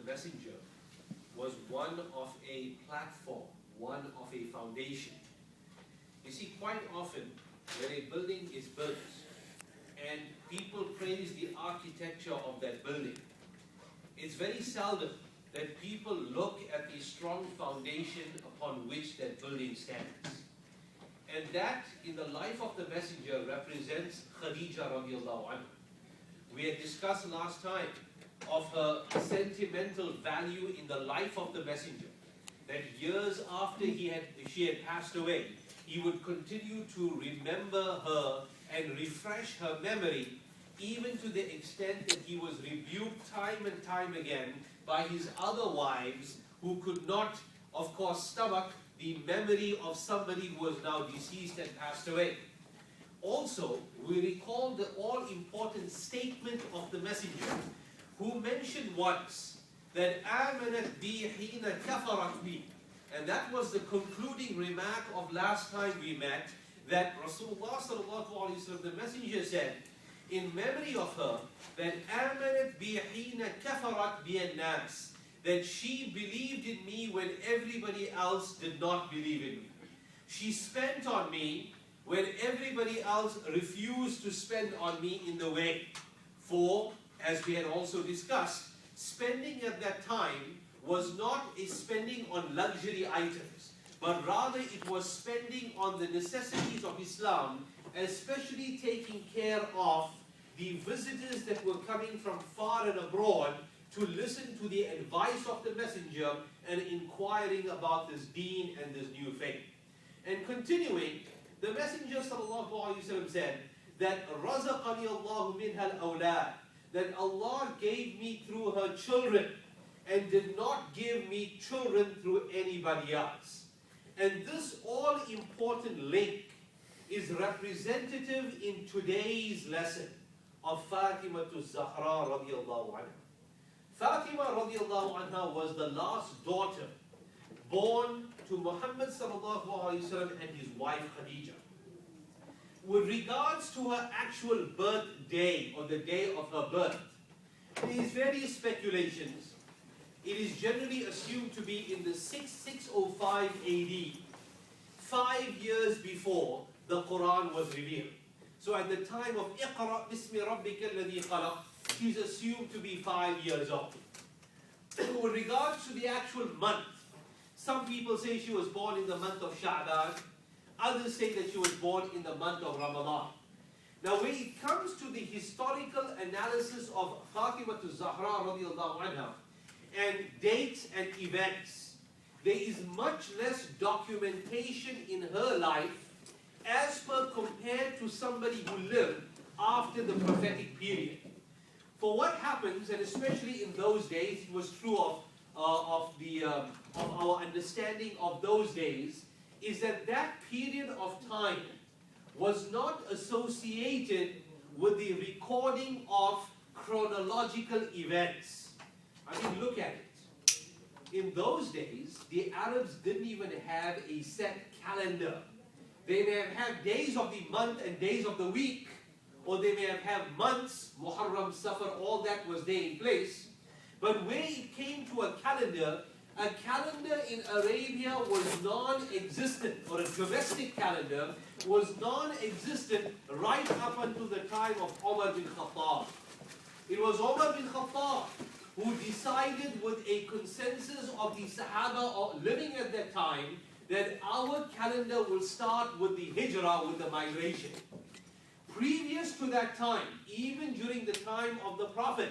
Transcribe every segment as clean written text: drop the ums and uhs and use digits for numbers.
the messenger was one of a platform, one of a foundation. You see, quite often when a building is built and people praise the architecture of that building, it's very seldom that people look at the strong foundation upon which that building stands. And that, in the life of the messenger, represents Khadija radiallahu anha. We had discussed last time of her sentimental value in the life of the messenger, that years after she had passed away, he would continue to remember her and refresh her memory, even to the extent that he was rebuked time and time again by his other wives, who could not, of course, stomach the memory of somebody who was now deceased and passed away. Also, we recall the all-important statement of the messenger, who mentioned once that آمنت بي حين كفرت بي, and that was the concluding remark of last time we met, that Rasulullah sallallahu alaihi wasallam, the messenger, said in memory of her that آمنت بي حين كفرت بي الناس, that she believed in me when everybody else did not believe in me. She spent on me when everybody else refused to spend on me in the way. For, as we had also discussed, spending at that time was not a spending on luxury items, but rather it was spending on the necessities of Islam, especially taking care of the visitors that were coming from far and abroad to listen to the advice of the messenger and inquiring about this deen and this new faith. And continuing, the messenger sallallahu alaihi wasallam said that رَزَقَنِي اللَّهُ مِنْهَا الْأَوْلَادِ, that Allah gave me through her children and did not give me children through anybody else. And this all-important link is representative in today's lesson of Fatimah Zahra radiallahu anha. Fatimah radiallahu anha was the last daughter born to Muhammad sallallahu alaihi wasallam and his wife Khadija. With regards to her actual birthday or the day of her birth, there is various speculations. It is generally assumed to be in the 605 AD, 5 years before the Quran was revealed. So at the time of Iqra bismi rabbika alladhi khalaq, she's assumed to be 5 years old. With regards to the actual month, some people say she was born in the month of Sha'ban, others say that she was born in the month of Ramadan. Now when it comes to the historical analysis of Fatimah Zahra radiallahu anha and dates and events, there is much less documentation in her life as per compared to somebody who lived after the prophetic period. For what happens, and especially in those days, it was true of our understanding of those days, is that that period of time was not associated with the recording of chronological events. I mean, look at it. In those days, the Arabs didn't even have a set calendar. They may have had days of the month and days of the week, or they may have had months, Muharram, Safar, all that was there in place. But when it came to a calendar in Arabia was non-existent, or a domestic calendar was non-existent right up until the time of Umar bin Khattab. It was Umar bin Khattab who decided with a consensus of the Sahaba living at that time that our calendar will start with the Hijrah, with the migration. Previous to that time, even during the time of the Prophet,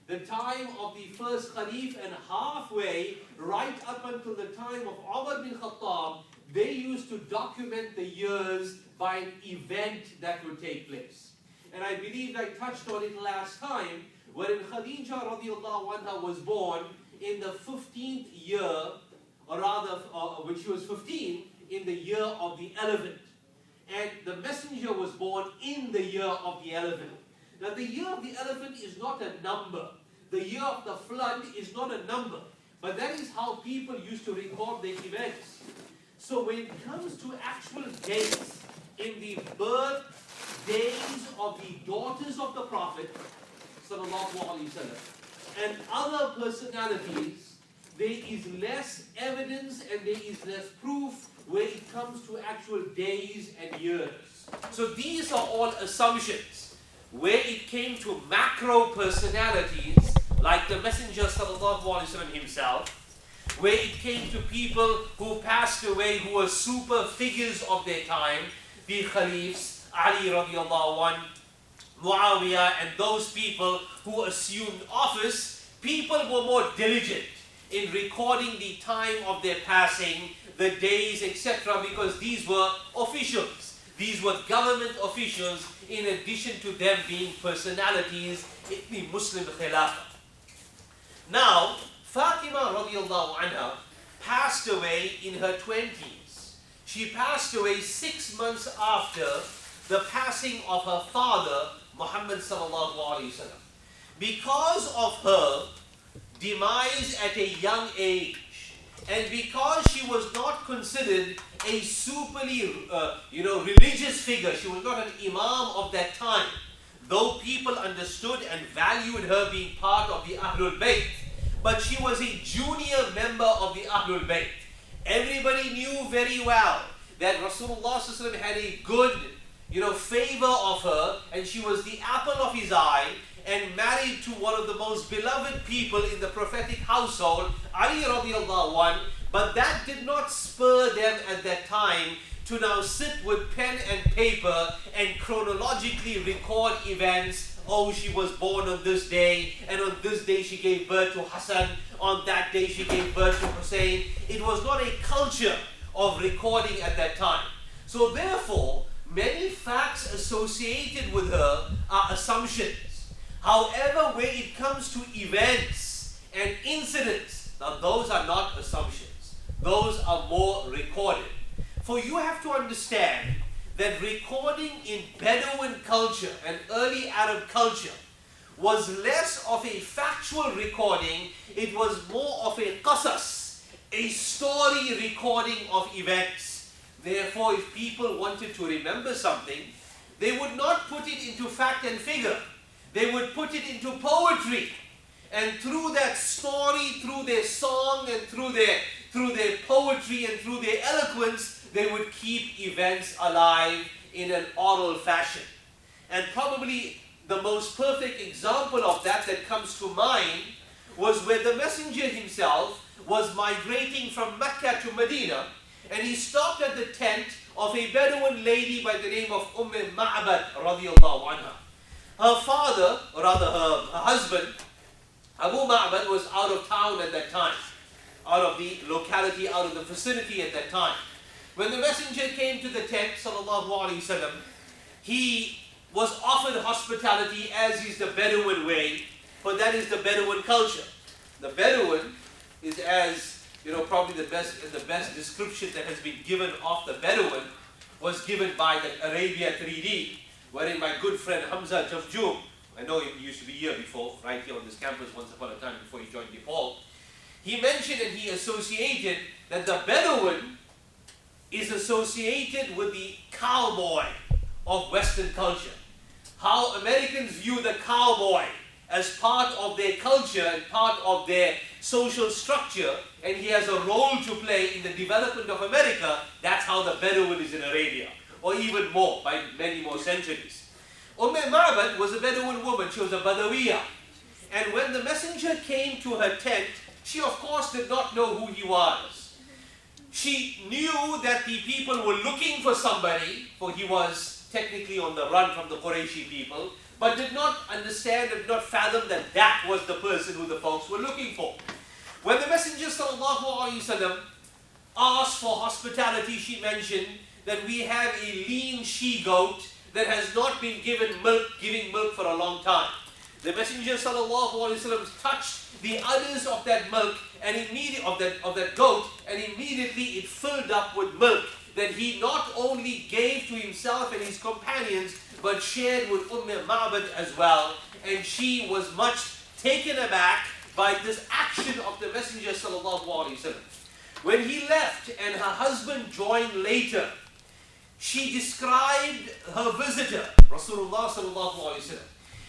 the time of the first Khalif and halfway, right up until the time of Umar bin Khattab, they used to document the years by an event that would take place. And I believe I touched on it last time, wherein Khadija radiallahu anha was born in the 15th year, or rather, when she was 15, in the year of the elephant. And the messenger was born in the year of the elephant. Now the year of the elephant is not a number. The year of the flood is not a number. But that is how people used to record their events. So when it comes to actual dates in the birth days of the daughters of the Prophet sallallahu alaihi wasallam, and other personalities, there is less evidence and there is less proof where it comes to actual days and years. So these are all assumptions. Where it came to macro personalities, like the Messenger ﷺ himself, where it came to people who passed away, who were super figures of their time, the Khalifs, Ali radiallahu anh, Muawiyah, and those people who assumed office, people were more diligent in recording the time of their passing, the days, etc., because these were officials. These were government officials, in addition to them being personalities in the Muslim Khilafah. Now, Fatimah radiallahu anha passed away in her 20s. She passed away 6 months after the passing of her father, Muhammad sallallahu alaihi wasallam. Because of her demise at a young age, and because she was not considered a superly, religious figure, she was not an imam of that time, though people understood and valued her being part of the Ahlul Bayt, but she was a junior member of the Ahlul Bayt. Everybody knew very well that Rasulullah ﷺ had a good, favor of her, and she was the apple of his eye, and married to one of the most beloved people in the prophetic household, Ali radiallahu anh, but that did not spur them at that time to now sit with pen and paper and chronologically record events. Oh, she was born on this day, and on this day she gave birth to Hassan, on that day she gave birth to Hussein. It was not a culture of recording at that time. So therefore, many facts associated with her are assumptions. However, when it comes to events and incidents, now those are not assumptions. Those are more recorded. For you have to understand that recording in Bedouin culture and early Arab culture was less of a factual recording, it was more of a qasas, a story recording of events. Therefore, if people wanted to remember something, they would not put it into fact and figure. They would put it into poetry, and through that story, through their song, and through their poetry and through their eloquence, they would keep events alive in an oral fashion. And probably the most perfect example of that comes to mind was where the Messenger himself was migrating from Mecca to Medina, and he stopped at the tent of a Bedouin lady by the name of Ma'bad radiallahu anha. Her father, or rather her husband, Abu Ma'bad, was out of town at that time, out of the locality, out of the vicinity at that time. When the Messenger came to the tent, sallallahu alaihi wasallam, he was offered hospitality, as is the Bedouin way, for that is the Bedouin culture. The Bedouin is, as probably the best description that has been given of the Bedouin was given by the Arabia 3D, wherein my good friend Hamza Jafjoum, I know he used to be here before, right here on this campus once upon a time before he joined Nepal, he mentioned and he associated that the Bedouin is associated with the cowboy of Western culture. How Americans view the cowboy as part of their culture and part of their social structure, and he has a role to play in the development of America. That's how the Bedouin is in Arabia, or even more, by many more centuries. Ma'bad was a Bedouin woman. She was a Badawiyah. And when the Messenger came to her tent, she of course did not know who he was. She knew that the people were looking for somebody, for he was technically on the run from the Qurayshi people, but did not understand and did not fathom that that was the person who the folks were looking for. When the Messenger ﷺ asked for hospitality, she mentioned that we have a lean she-goat that has not been giving milk for a long time. The Messenger ﷺ touched the udders of that milk and of that goat, and immediately it filled up with milk that he not only gave to himself and his companions, but shared with Ma'bad as well. And she was much taken aback by this action of the Messenger ﷺ. When he left and her husband joined later, she described her visitor, Rasulullah ﷺ.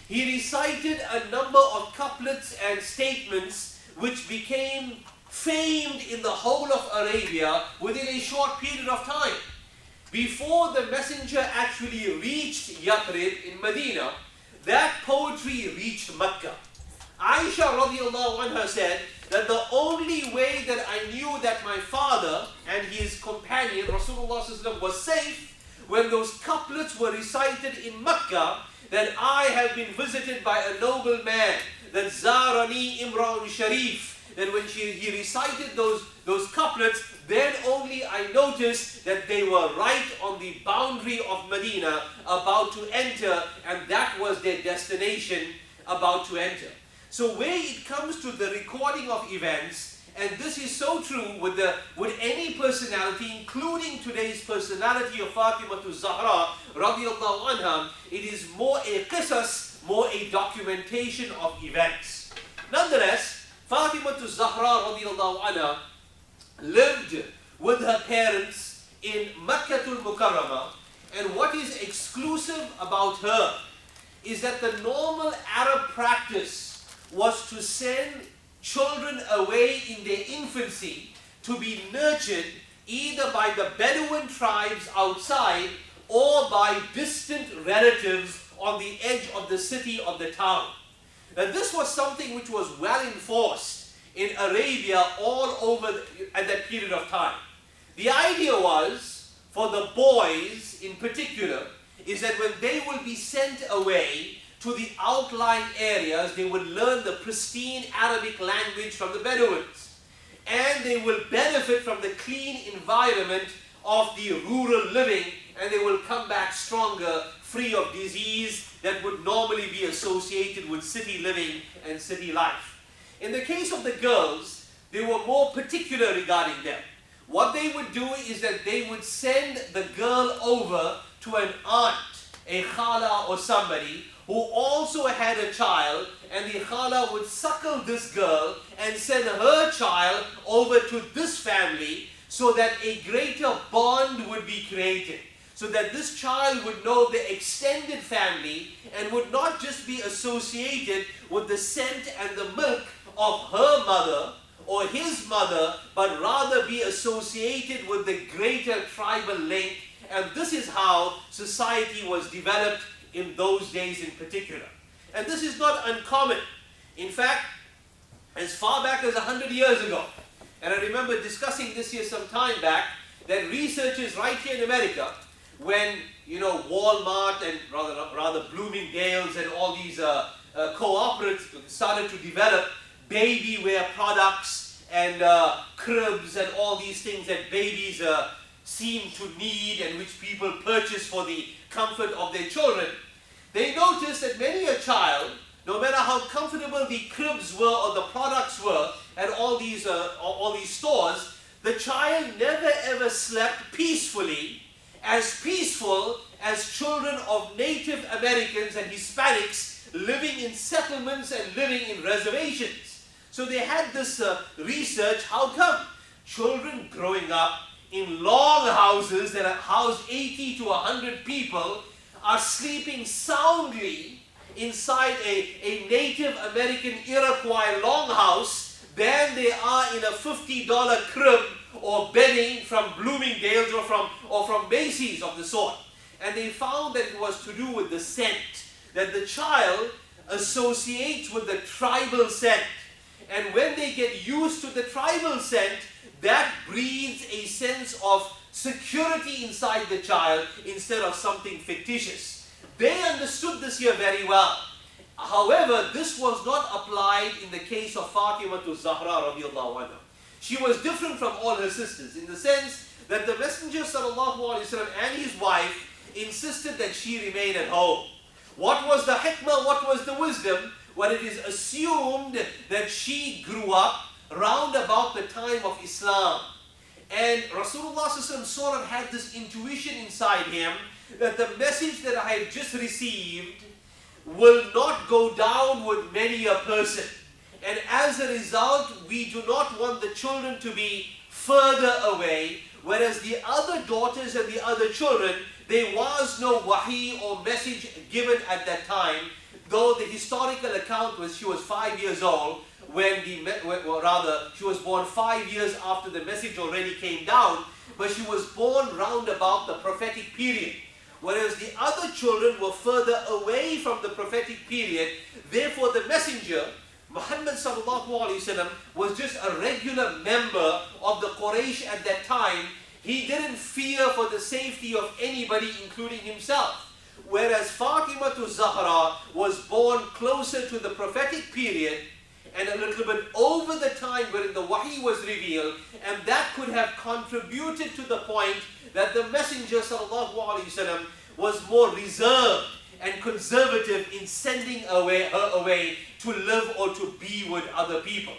he recited a number of couplets and statements which became famed in the whole of Arabia within a short period of time. Before the messenger actually reached Yathrib in Medina, that poetry reached Mecca. Aisha radiallahu anha said that the only way that I knew that my father and his companion Rasulullah was safe when those couplets were recited in Mecca, that I have been visited by a noble man, that Zarani Imran Sharif, that when he recited those couplets, then only I noticed that they were right on the boundary of Medina, about to enter, and that was their destination, about to enter. So where it comes to the recording of events, and this is so true with any personality, including today's personality of Fatimah Zahra radiallahu anha, it is more a qisas, more a documentation of events. Nonetheless, Fatimah Zahra radiallahu anha lived with her parents in Makkatul Mukarramah, and what is exclusive about her is that the normal Arab practice was to send children away in their infancy to be nurtured either by the Bedouin tribes outside or by distant relatives on the edge of the city, of the town. Now this was something which was well enforced in Arabia all over at that period of time. The idea was, for the boys in particular, is that when they will be sent away to the outlying areas, they would learn the pristine Arabic language from the Bedouins. And they will benefit from the clean environment of the rural living, and they will come back stronger, free of disease that would normally be associated with city living and city life. In the case of the girls, they were more particular regarding them. What they would do is that they would send the girl over to an aunt, a khala or somebody, who also had a child, and the khala would suckle this girl and send her child over to this family so that a greater bond would be created. So that this child would know the extended family and would not just be associated with the scent and the milk of her mother or his mother, but rather be associated with the greater tribal link. And this is how society was developed in those days in particular. And this is not uncommon. In fact, as far back as 100 years ago, and I remember discussing this here some time back, that researchers right here in America, when Walmart and rather Bloomingdale's and all these cooperatives started to develop baby wear products and cribs and all these things that babies seem to need and which people purchase for the comfort of their children, they noticed that many a child, no matter how comfortable the cribs were or the products were at all these stores, the child never ever slept peacefully, as peaceful as children of Native Americans and Hispanics living in settlements and living in reservations. So they had this research, how come children growing up in long houses that house 80 to 100 people are sleeping soundly inside a Native American Iroquois longhouse than they are in a $50 crib or bedding from Bloomingdale's or from Macy's of the sort. And they found that it was to do with the scent, that the child associates with the tribal scent. And when they get used to the tribal scent, that breeds a sense of security inside the child instead of something fictitious. They understood this here very well. However, this was not applied in the case of Fatimah Zahra radiallahu anha. She was different from all her sisters in the sense that the Messenger sallallahu alaihi wasallam and his wife insisted that she remain at home. What was the hikmah? What was the wisdom? Well, it is assumed that she grew up round about the time of Islam. And Rasulullah sort of had this intuition inside him that the message that I have just received will not go down with many a person. And as a result, we do not want the children to be further away, whereas the other daughters and the other children, there was no wahi or message given at that time. though the historical account was she was 5 years old when she was born 5 years after the message already came down, but she was born round about the prophetic period. Whereas the other children were further away from the prophetic period, therefore the messenger, Muhammad sallallahu alaihi wasallam, was just a regular member of the Quraysh at that time. He didn't fear for the safety of anybody, including himself. Whereas Fatimah to Zahra was born closer to the prophetic period and a little bit over the time wherein the wahi was revealed, and that could have contributed to the point that the Messenger sallallahu alaihi wasallam was more reserved and conservative in sending her away to live or to be with other people.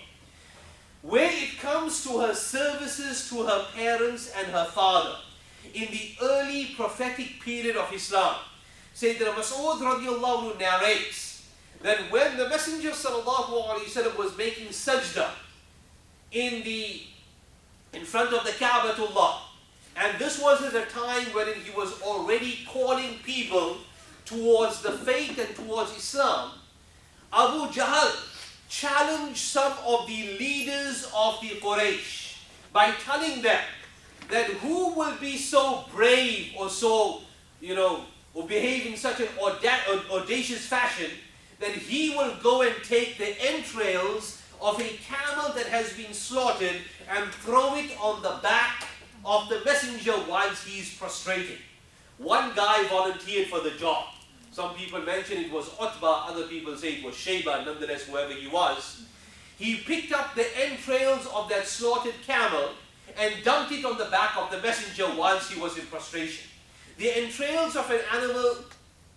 Where it comes to her services to her parents and her father, in the early prophetic period of Islam, Sayyidina Mas'ud radiallahu anhu narrates that when the Messenger sallallahu alaihi wasallam was making sajda in front of the Ka'batullah, and this was at a time when he was already calling people towards the faith and towards Islam, Abu Jahl challenged some of the leaders of the Quraysh by telling them that who will be so brave or so, or behave in such an audacious fashion that he will go and take the entrails of a camel that has been slaughtered and throw it on the back of the messenger whilst he is prostrating. One guy volunteered for the job. Some people mention it was Utbah, other people say it was Shayba, nonetheless whoever he was. He picked up the entrails of that slaughtered camel and dumped it on the back of the messenger whilst he was in prostration. The entrails of an animal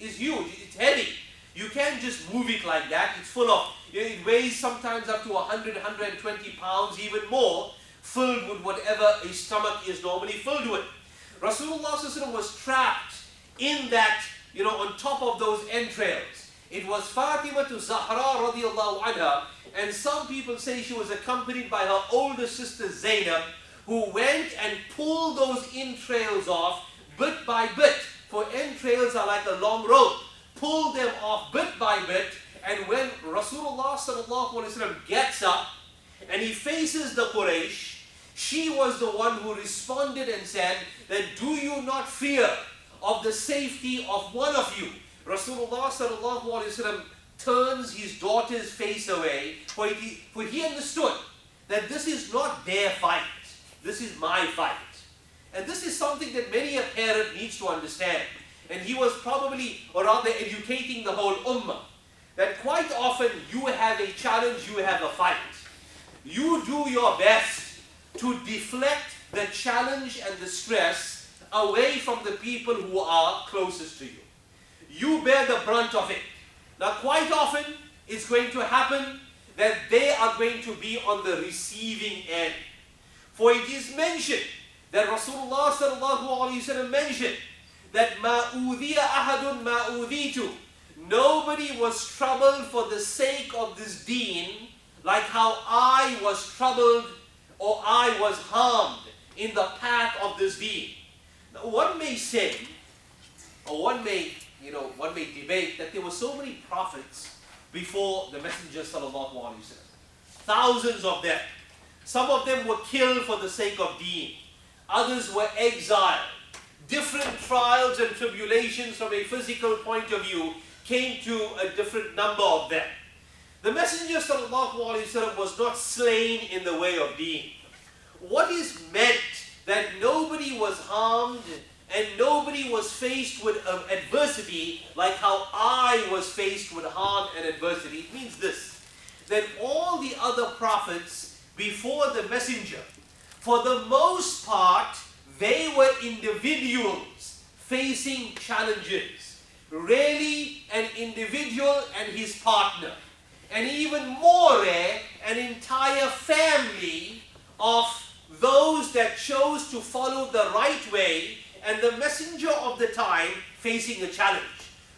is huge, it's heavy. You can't just move it like that. It's full of, it weighs sometimes up to 100, 120 pounds, even more, filled with whatever a stomach is normally filled with. Rasulullah was trapped in that, on top of those entrails. It was Fatimah to Zahra radiallahu anha, and some people say she was accompanied by her older sister Zainab, who went and pulled those entrails off bit by bit, for entrails are like a long rope. Pulled them off bit by bit, and when Rasulullah gets up and he faces the Quraysh, she was the one who responded and said that, do you not fear of the safety of one of you? Rasulullah turns his daughter's face away, for he understood that this is not their fight, this is my fight. And this is something that many a parent needs to understand. And he was probably, or rather educating the whole ummah, that quite often you have a challenge, you have a fight. You do your best to deflect the challenge and the stress away from the people who are closest to you. You bear the brunt of it. Now quite often it's going to happen that they are going to be on the receiving end. For it is mentioned that Rasulullah mentioned that مَا أُوذِيَ أَحَدٌ مَا أُوذِيتُ. Nobody was troubled for the sake of this deen like how I was troubled or I was harmed in the path of this deen. Now one may say, or one may debate that there were so many prophets before the Messenger sallallahu alaihi wasallam. Thousands of them. Some of them were killed for the sake of deen. Others were exiled. Different trials and tribulations from a physical point of view came to a different number of them. The Messenger ﷺ was not slain in the way of deen. What is meant that nobody was harmed and nobody was faced with adversity like how I was faced with harm and adversity? It means this, that all the other prophets before the Messenger, for the most part, they were individuals facing challenges. Really, an individual and his partner. And even more rare, an entire family of those that chose to follow the right way and the messenger of the time facing a challenge.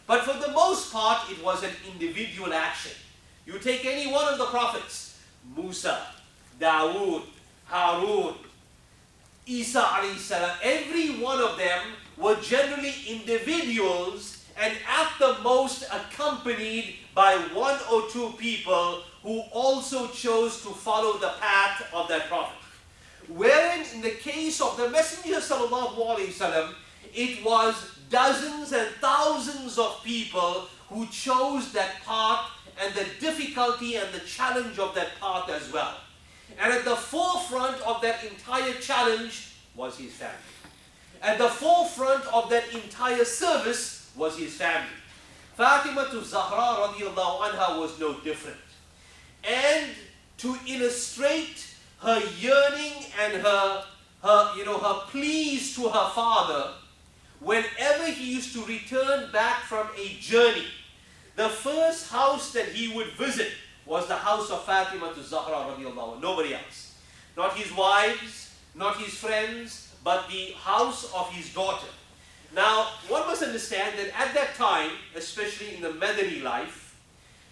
But for the most part, it was an individual action. You take any one of the prophets, Musa, Dawood, Harun, Isa alayhi salam, every one of them were generally individuals and at the most accompanied by one or two people who also chose to follow the path of that Prophet. Wherein in the case of the Messenger sallallahu alaihi wasallam, it was dozens and thousands of people who chose that path and the difficulty and the challenge of that path as well. And at the forefront of that entire challenge was his family. At the forefront of that entire service was his family. Fatimah Zahra radiallahu anha was no different. And to illustrate her yearning and her pleas to her father, whenever he used to return back from a journey, the first house that he would visit was the house of Fatimah Zahra radiallahu anha, nobody else. Not his wives, not his friends, but the house of his daughter. Now, one must understand that at that time, especially in the Madani life,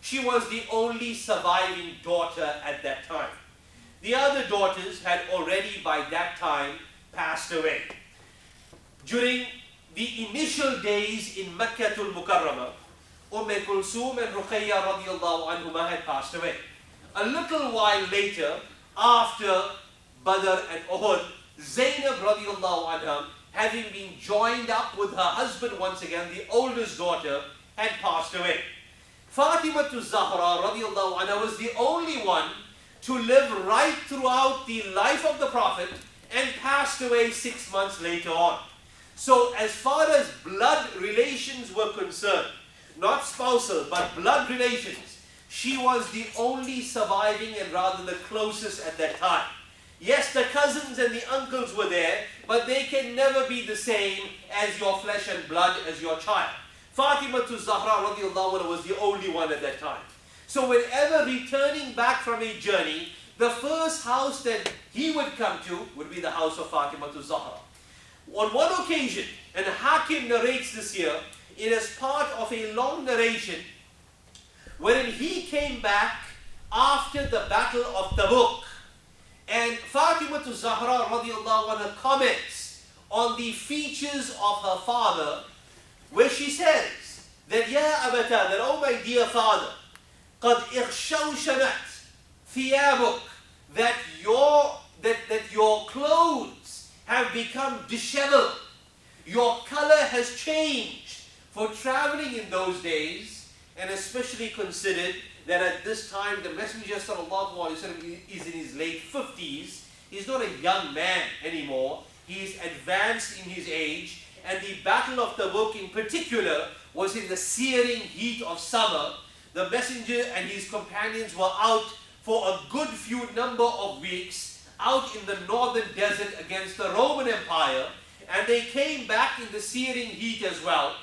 she was the only surviving daughter at that time. The other daughters had already by that time passed away. During the initial days in Makkatul Mukarramah, Kulsum and Ruqayya radiallahu anhuma had passed away. A little while later, after Badr and Uhud, Zainab radiallahu anha, having been joined up with her husband once again, the oldest daughter, had passed away. Fatimah Zahra radiallahu anha was the only one to live right throughout the life of the Prophet and passed away 6 months later on. So as far as blood relations were concerned, not spousal, but blood relations, she was the only surviving and rather the closest at that time. Yes, the cousins and the uncles were there, but they can never be the same as your flesh and blood, as your child. Fatimah Zahra radiallahu anha was the only one at that time. So whenever returning back from a journey, the first house that he would come to would be the house of Fatimah Zahra. On one occasion, and Hakim narrates this here, it is part of a long narration, wherein he came back after the battle of Tabuk. And Fatimah Zahra radiallahu anha comments on the features of her father, where she says that, Ya abata, that, oh my dear father, قَدْ إِخْشَوْشَنَتْ ثِيَابُكْ, that your clothes have become disheveled, your color has changed. For traveling in those days, and especially considered that at this time the Messenger sallallahu alaihi wasallam is in his late 50s, he's not a young man anymore, he is advanced in his age, and the Battle of Tabuk in particular was in the searing heat of summer. The Messenger and his companions were out for a good few number of weeks, out in the northern desert against the Roman Empire, and they came back in the searing heat as well.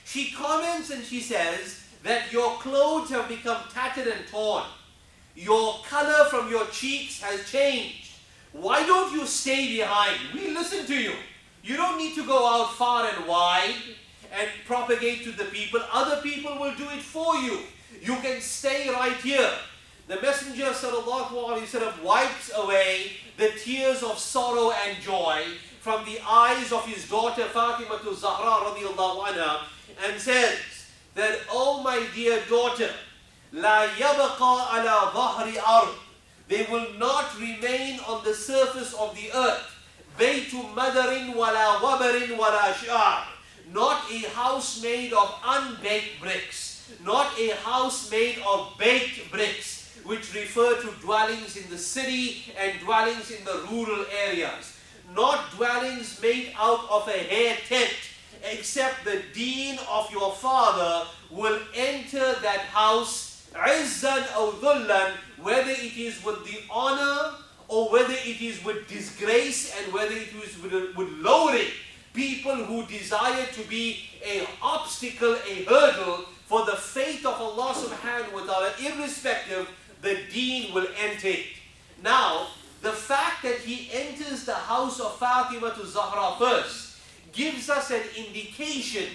She comments and she says that your clothes have become tattered and torn. Your color from your cheeks has changed. Why don't you stay behind? We listen to you. You don't need to go out far and wide and propagate to the people. Other people will do it for you. You can stay right here. The Messenger sallallahu alaihi wasallam wipes away the tears of sorrow and joy from the eyes of his daughter Fatimah Zahra radiallahu anha, and says that, oh my dear daughter, la yabqa ala dhahri ard, they will not remain on the surface of the earth, baytu madarin wala wabarin wala sha'r, not a house made of unbaked bricks, not a house made of baked bricks, which refer to dwellings in the city and dwellings in the rural areas, not dwellings made out of a hair tent, except the deen of your father will enter that house, izzan aw dhullan, whether it is with the honor or whether it is with disgrace and whether it is with lowering. People who desire to be an obstacle, a hurdle for the faith of Allah subhanahu wa ta'ala, irrespective, the deen will enter it. Now, the fact that he enters the house of Fatimah Zahra first gives us an indication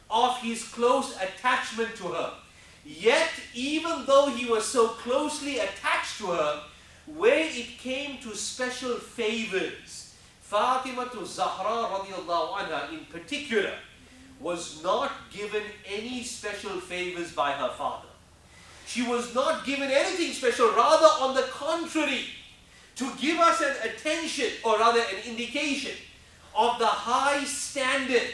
of his close attachment to her. Yet, even though he was so closely attached to her, where it came to special favors, Fatimah Zahra radiallahu anha in particular was not given any special favors by her father. She was not given anything special, rather on the contrary, to give us an attention, or rather an indication of the high standard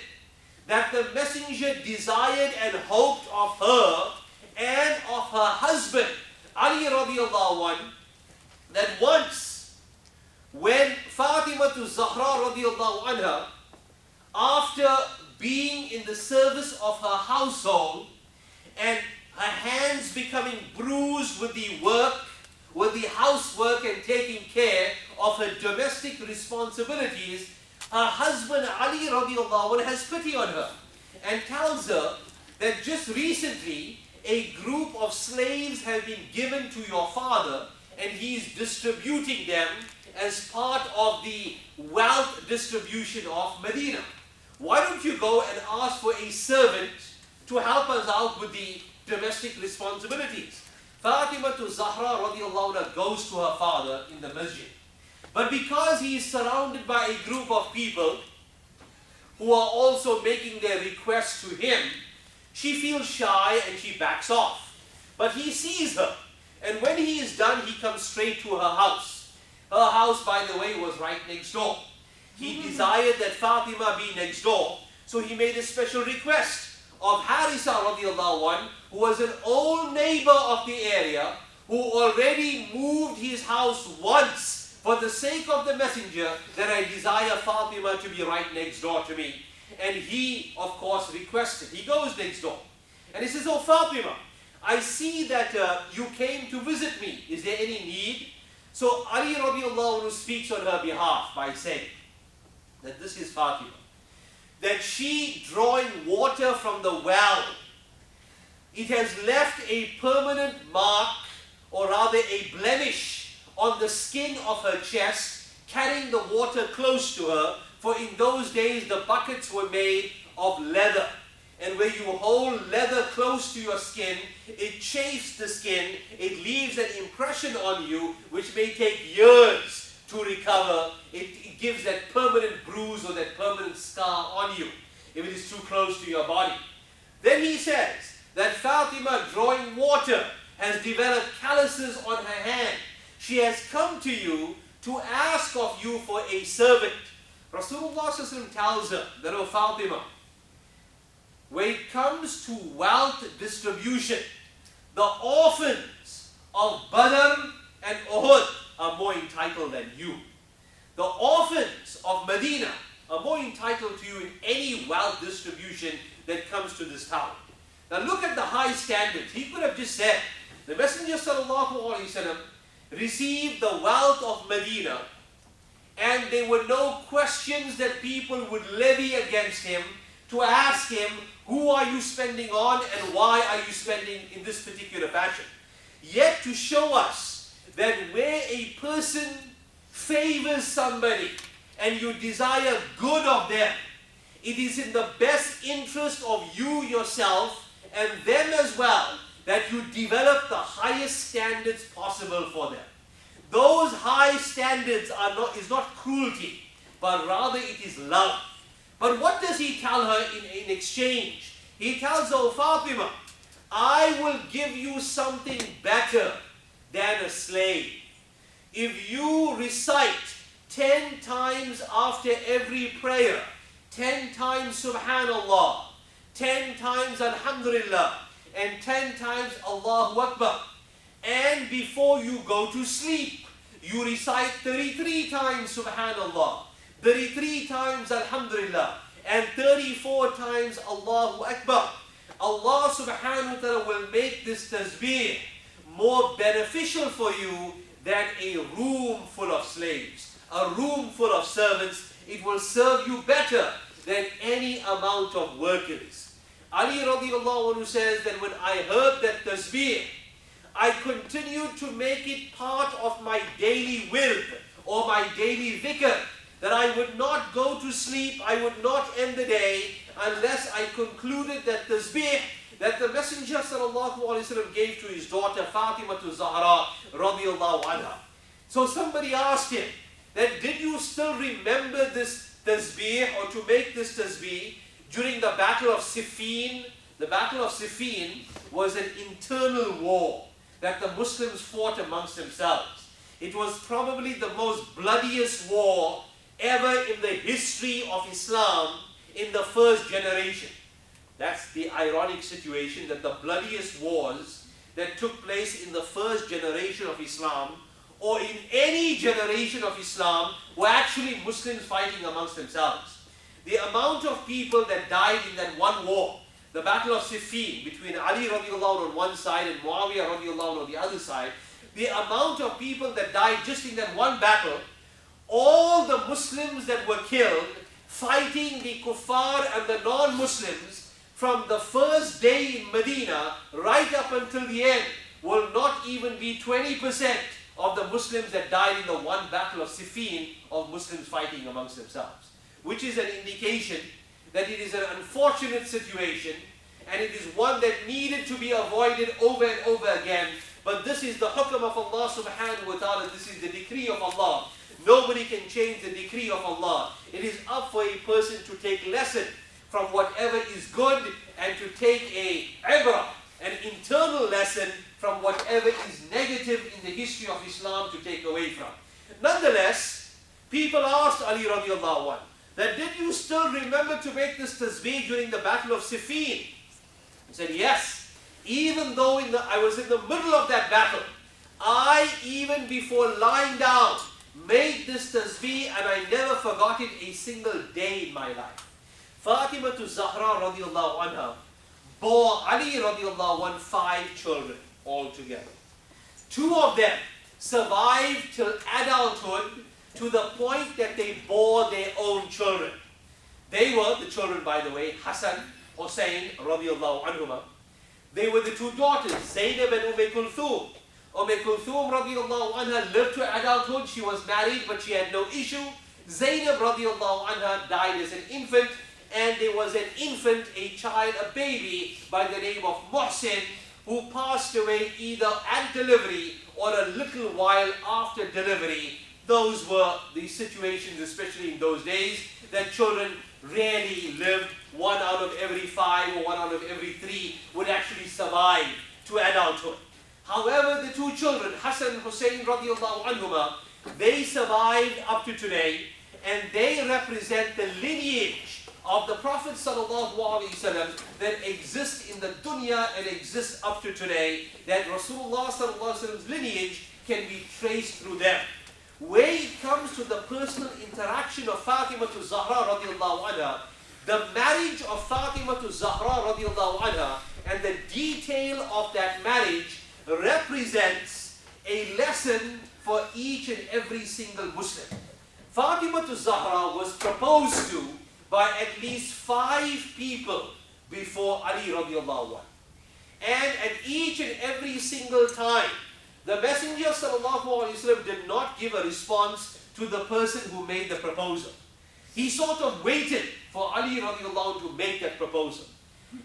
that the messenger desired and hoped of her and of her husband, Ali radiallahu anhu, that once when Fatimah to Zahra radiallahu anha, after being in the service of her household and her hands becoming bruised with the work, with the housework and taking care of her domestic responsibilities, her husband Ali radiallahu anhu has pity on her and tells her that just recently a group of slaves have been given to your father and he's distributing them as part of the wealth distribution of Medina. Why don't you go and ask for a servant to help us out with the domestic responsibilities? Fatimah to Zahra radiallahu anha goes to her father in the masjid. But because he is surrounded by a group of people who are also making their requests to him, she feels shy and she backs off. But he sees her. And when he is done, he comes straight to her house. Her house, by the way, was right next door. He desired that Fatimah be next door, so he made a special request of Harisa radiallahu anhu, who was an old neighbor of the area, who already moved his house once for the sake of the messenger, that I desire Fatimah to be right next door to me. And he, of course, requested. He goes next door. And he says, "Oh Fatimah, I see that you came to visit me. Is there any need?" So Ali radiallahu anhu speaks on her behalf by saying that this is Fatimah, that she drawing water from the well, it has left a permanent mark, or rather a blemish, on the skin of her chest, carrying the water close to her. For in those days the buckets were made of leather, and where you hold leather close to your skin, it chafes the skin, it leaves an impression on you which may take years to recover. It gives that permanent bruise or that permanent scar on you if it is too close to your body. Then he says that Fatima, drawing water, has developed calluses on her hand. She has come to you to ask of you for a servant. Rasulullah tells her that, "O Fatima, when it comes to wealth distribution, the orphans of Badr and Uhud are more entitled than you. The orphans of Medina are more entitled to you in any wealth distribution that comes to this town." Now look at the high standards. He could have just said, the Messenger ﷺ received the wealth of Medina, and there were no questions that people would levy against him to ask him, who are you spending on and why are you spending in this particular fashion? Yet to show us that where a person favors somebody and you desire good of them, it is in the best interest of you yourself and them as well that you develop the highest standards possible for them. Those high standards is not cruelty, but rather it is love. But what does he tell her in exchange? He tells her, "O Fatima, I will give you something better than a slave. If you recite 10 times after every prayer, 10 times Subhanallah, 10 times Alhamdulillah, and 10 times Allahu Akbar, and before you go to sleep, you recite 33 times Subhanallah, 33 times Alhamdulillah, and 34 times Allahu Akbar, Allah subhanahu wa ta'ala will make this tasbih more beneficial for you than a room full of slaves, a room full of servants. It will serve you better than any amount of workers." Ali radiallahu anhu says that when I heard that tasbih, I continued to make it part of my daily wird or my daily dhikr, that I would not go to sleep, I would not end the day unless I concluded that tasbih that the Messenger ﷺ gave to his daughter Fatimah to Zahra radiallahu anha. So somebody asked him that, "Did you still remember this tasbih or to make this tasbih during the Battle of Siffin. The Battle of Siffin was an internal war that the Muslims fought amongst themselves. It was probably the most bloodiest war ever in the history of Islam in the first generation. That's the ironic situation, that the bloodiest wars that took place in the first generation of Islam or in any generation of Islam were actually Muslims fighting amongst themselves. The amount of people that died in that one war, the Battle of Siffin, between Ali radiallahu anhu on one side and Muawiyah radiallahu anhu on the other side, the amount of people that died just in that one battle, all the Muslims that were killed fighting the kuffar and the non-Muslims from the first day in Medina right up until the end will not even be 20% of the Muslims that died in the one battle of Siffin of Muslims fighting amongst themselves. Which is an indication that it is an unfortunate situation and it is one that needed to be avoided over and over again. But this is the hukm of Allah subhanahu wa ta'ala, this is the decree of Allah. Nobody can change the decree of Allah. It is up for a person to take lesson from whatever is good and to take a ibrah, an internal lesson from whatever is negative in the history of Islam to take away from. Nonetheless, people asked Ali radiallahu anhu that, did you still remember to make this tasbih during the Battle of Siffin? He said, yes. Even though I was in the middle of that battle, I, even before lying down, made this tasbih and I never forgot it a single day in my life. Fatimah to Zahra radiallahu anha bore Ali radiallahu anhu 5 children altogether. 2 of them survived till adulthood to the point that they bore their own children. They were, the children by the way, Hassan, Hussein radiallahu anhuma. They were the 2 daughters, Zainab and Kulthum. Kulthum radiallahu anha lived to adulthood. She was married but she had no issue. Zainab radiallahu anha died as an infant, and there was an infant, a child, a baby by the name of Muhsin, who passed away either at delivery or a little while after delivery. Those were the situations, especially in those days, that children rarely lived. 1 out of every 5 or 1 out of every 3 would actually survive to adulthood. However, the 2 children, Hassan and Hussein radiallahu anhuma, they survived up to today, and they represent the lineage of the Prophet sallallahu alaihi wasallam that exists in the dunya and exists up to today, that Rasulullah sallallahu alaihi wasallam's lineage can be traced through them. Where it comes to the personal interaction of Fatimah to Zahra radiallahu anha, the marriage of Fatimah to Zahra radiallahu anha and the detail of that marriage represents a lesson for each and every single Muslim. Fatimah to Zahra was proposed to by at least 5 people before Ali radiallahu anhu. And at each and every single time, the Messenger sallallahu alaihi wasallam did not give a response to the person who made the proposal. He sort of waited for Ali radiallahu anhu to make that proposal.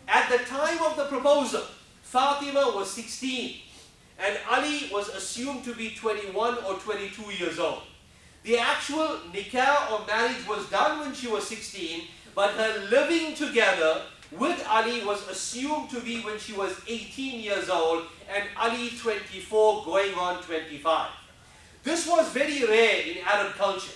At the time of the proposal, Fatima was 16 and Ali was assumed to be 21 or 22 years old. The actual nikah or marriage was done when she was 16, but her living together with Ali was assumed to be when she was 18 years old and Ali 24 going on 25. This was very rare in Arab culture.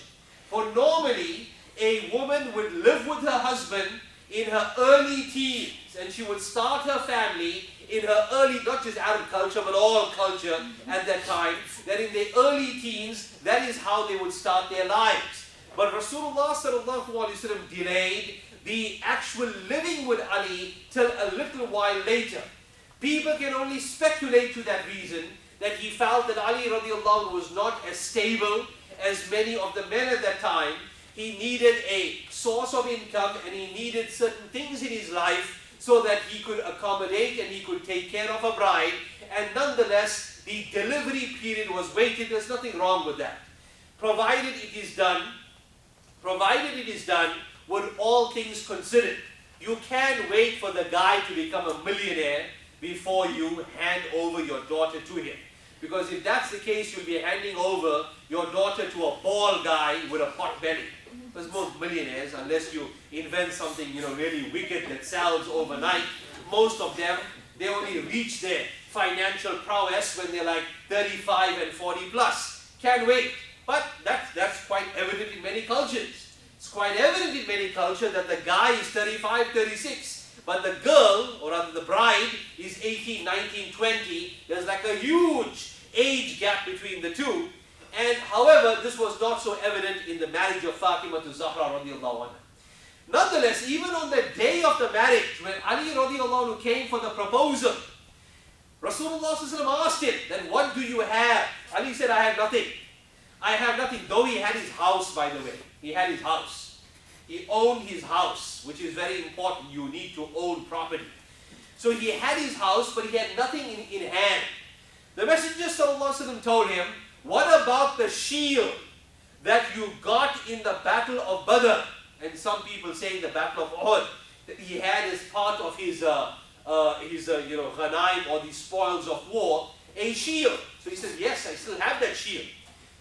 For normally, a woman would live with her husband in her early teens and she would start her family in her early, not just Arab culture, but all culture at that time, that in their early teens, that is how they would start their lives. But Rasulullah sallallahu alaihi wasallam delayed the actual living with Ali till a little while later. People can only speculate to that reason that he felt that Ali radiallahu anhu was not as stable as many of the men at that time. He needed a source of income and he needed certain things in his life so that he could accommodate and he could take care of a bride, and nonetheless the delivery period was waited. There's nothing wrong with that. Provided it is done with all things considered. You can't wait for the guy to become a millionaire before you hand over your daughter to him. Because if that's the case, you'll be handing over your daughter to a bald guy with a pot belly. Because most millionaires, unless you invent something, really wicked that sells overnight, most of them, they only reach their financial prowess when they're like 35 and 40 plus. Can't wait. But that's quite evident in many cultures. It's quite evident in many cultures that the guy is 35, 36, but the girl, or rather the bride, is 18, 19, 20. There's like a huge age gap between the two. And however, this was not so evident in the marriage of Fatimah to Zahra radiallahu anha. Nonetheless, even on the day of the marriage, when Ali radiallahu anhu came for the proposal, Rasulullah asked him, then what do you have? Ali said, I have nothing. I have nothing. Though he had his house, by the way. He had his house. He owned his house, which is very important. You need to own property. So he had his house, but he had nothing in hand. The Messenger ﷺ told him, what about the shield that you got in the battle of Badr? And some people say in the battle of Uhud, that he had as part of his ghanaim, or the spoils of war, a shield. So he says, yes, I still have that shield.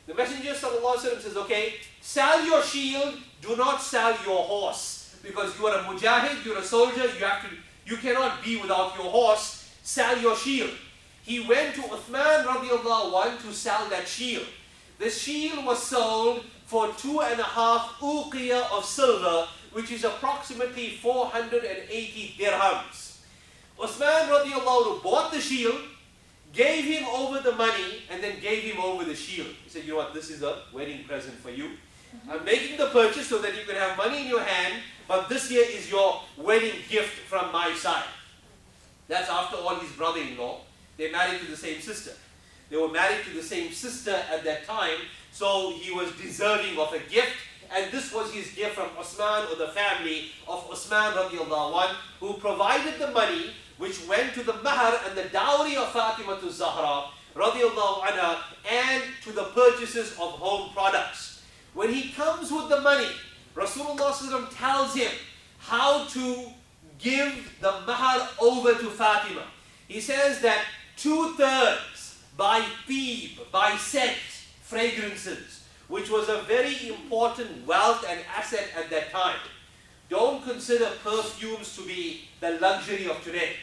The Messenger ﷺ says, okay, sell your shield, do not sell your horse. Because you are a mujahid, you're a soldier, you cannot be without your horse. Sell your shield. He went to Uthman radiallahu anh to sell that shield. The shield was sold for 2.5 uqiyah of silver, which is approximately 480 dirhams. Uthman radiallahu anh bought the shield, gave him over the money, and then gave him over the shield. He said, you know what, this is a wedding present for you. I'm making the purchase so that you can have money in your hand, but this here is your wedding gift from my side. That's after all his brother-in-law. They married to the same sister. They were married to the same sister at that time, so he was deserving of a gift, and this was his gift from Osman, or the family of Osman radiallahu anh, who provided the money which went to the mahar and the dowry of Fatimah to Zahra radiallahu anha, and to the purchases of home products. When he comes with the money, Rasulullah ﷺ tells him how to give the mahar over to Fatimah. He says that 2/3 by teeb, by scent, fragrances, which was a very important wealth and asset at that time. Don't consider perfumes to be the luxury of today.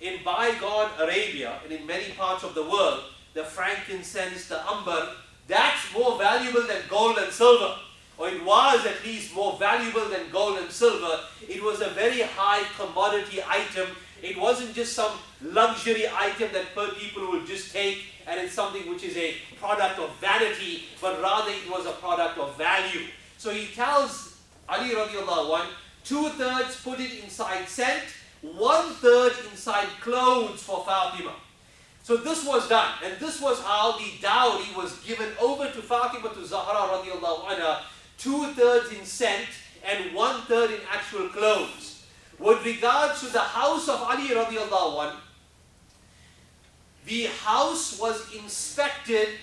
In bygone Arabia and in many parts of the world, the frankincense, the amber, that's more valuable than gold and silver. Or it was at least more valuable than gold and silver. It was a very high commodity item. It wasn't just some luxury item that people would just take and it's something which is a product of vanity, but rather it was a product of value. So he tells Ali radiallahu anh, 2/3 put it inside scent, 1/3 inside clothes for Fatimah. So this was done, and this was how the dowry was given over to Fatimah to Zahra radiallahu anha, 2/3 in scent and 1/3 in actual clothes. With regards to the house of Ali radiallahu anh, the house was inspected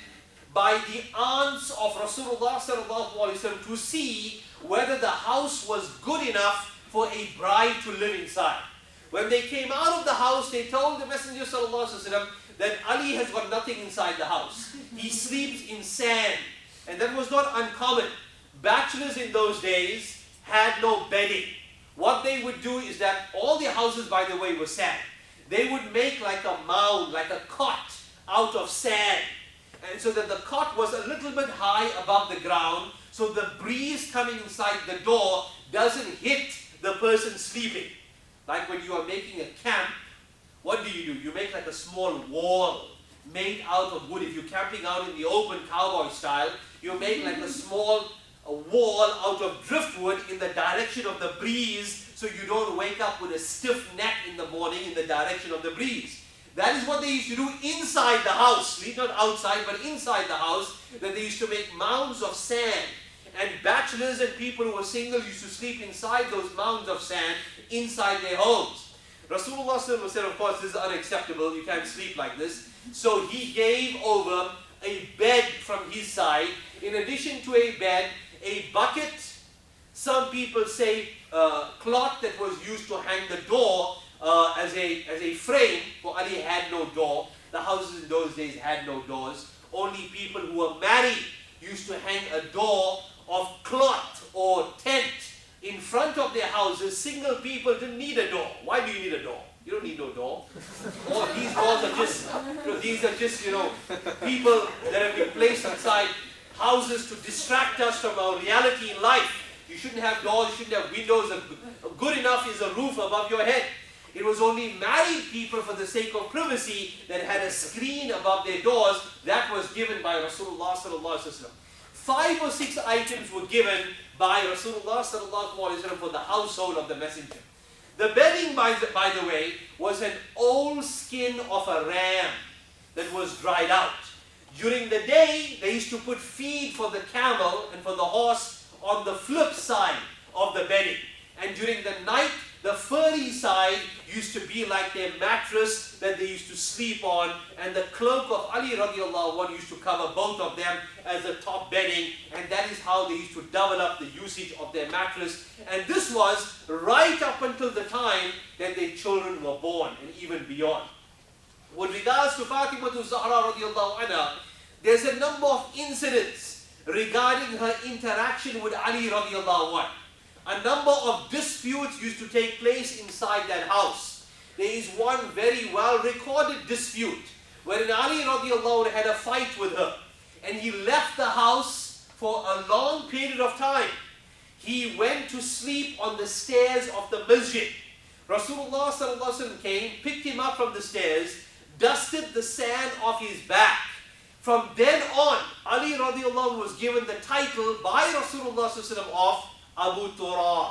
by the aunts of Rasulullah sallallahu alaihi wasallam to see whether the house was good enough for a bride to live inside. When they came out of the house, they told the Messenger sallallahu alaihi wasallam that Ali has got nothing inside the house. He sleeps in sand, and that was not uncommon. Bachelors in those days had no bedding. What they would do is that all the houses, by the way, were sand. They would make like a mound, like a cot out of sand. And so that the cot was a little bit high above the ground, so the breeze coming inside the door doesn't hit the person sleeping. Like when you are making a camp, what do? You make like a small wall made out of wood. If you're camping out in the open cowboy style, you make like a small wall out of driftwood in the direction of the breeze, so you don't wake up with a stiff neck in the morning in the direction of the breeze. That is what they used to do inside the house, not outside, but inside the house, that they used to make mounds of sand. And bachelors and people who were single used to sleep inside those mounds of sand inside their homes. Rasulullah said, of course, this is unacceptable, you can't sleep like this. So he gave over a bed from his side. In addition to a bed, a bucket, some people say cloth that was used to hang the door as a frame, for Ali had no door. The houses in those days had no doors. Only people who were married used to hang a door of cloth or tent in front of their houses, single people didn't need a door. Why do you need a door? You don't need no door. Or these doors are just, people that have been placed inside houses to distract us from our reality in life. You shouldn't have doors, you shouldn't have windows. Good enough is a roof above your head. It was only married people, for the sake of privacy, that had a screen above their doors. That was given by Rasulullah sallallahu alaihi wasallam. 5 or 6 items were given by Rasulullah sallallahu alaihi wasallam for the household of the Messenger. The bedding, by the way, was an old skin of a ram that was dried out. During the day, they used to put feed for the camel and for the horse on the flip side of the bedding. And during the night, the furry side used to be like their mattress that they used to sleep on, and the cloak of Ali radiallahu anhu used to cover both of them as a top bedding, and that is how they used to double up the usage of their mattress. And this was right up until the time that their children were born, and even beyond. With regards to Fatimah Zahra radiallahu anha, there's a number of incidents regarding her interaction with Ali radiallahu anhu. A number of disputes used to take place inside that house. There is one very well recorded dispute wherein Ali radiallahu anhu had a fight with her, and he left the house for a long period of time. He went to sleep on the stairs of the masjid. Rasulullah sallallahu alaihi wasallam came, picked him up from the stairs, dusted the sand off his back. From then on, Ali radiallahu anhu was given the title by Rasulullah sallallahu alaihi wasallam of Abu Turab.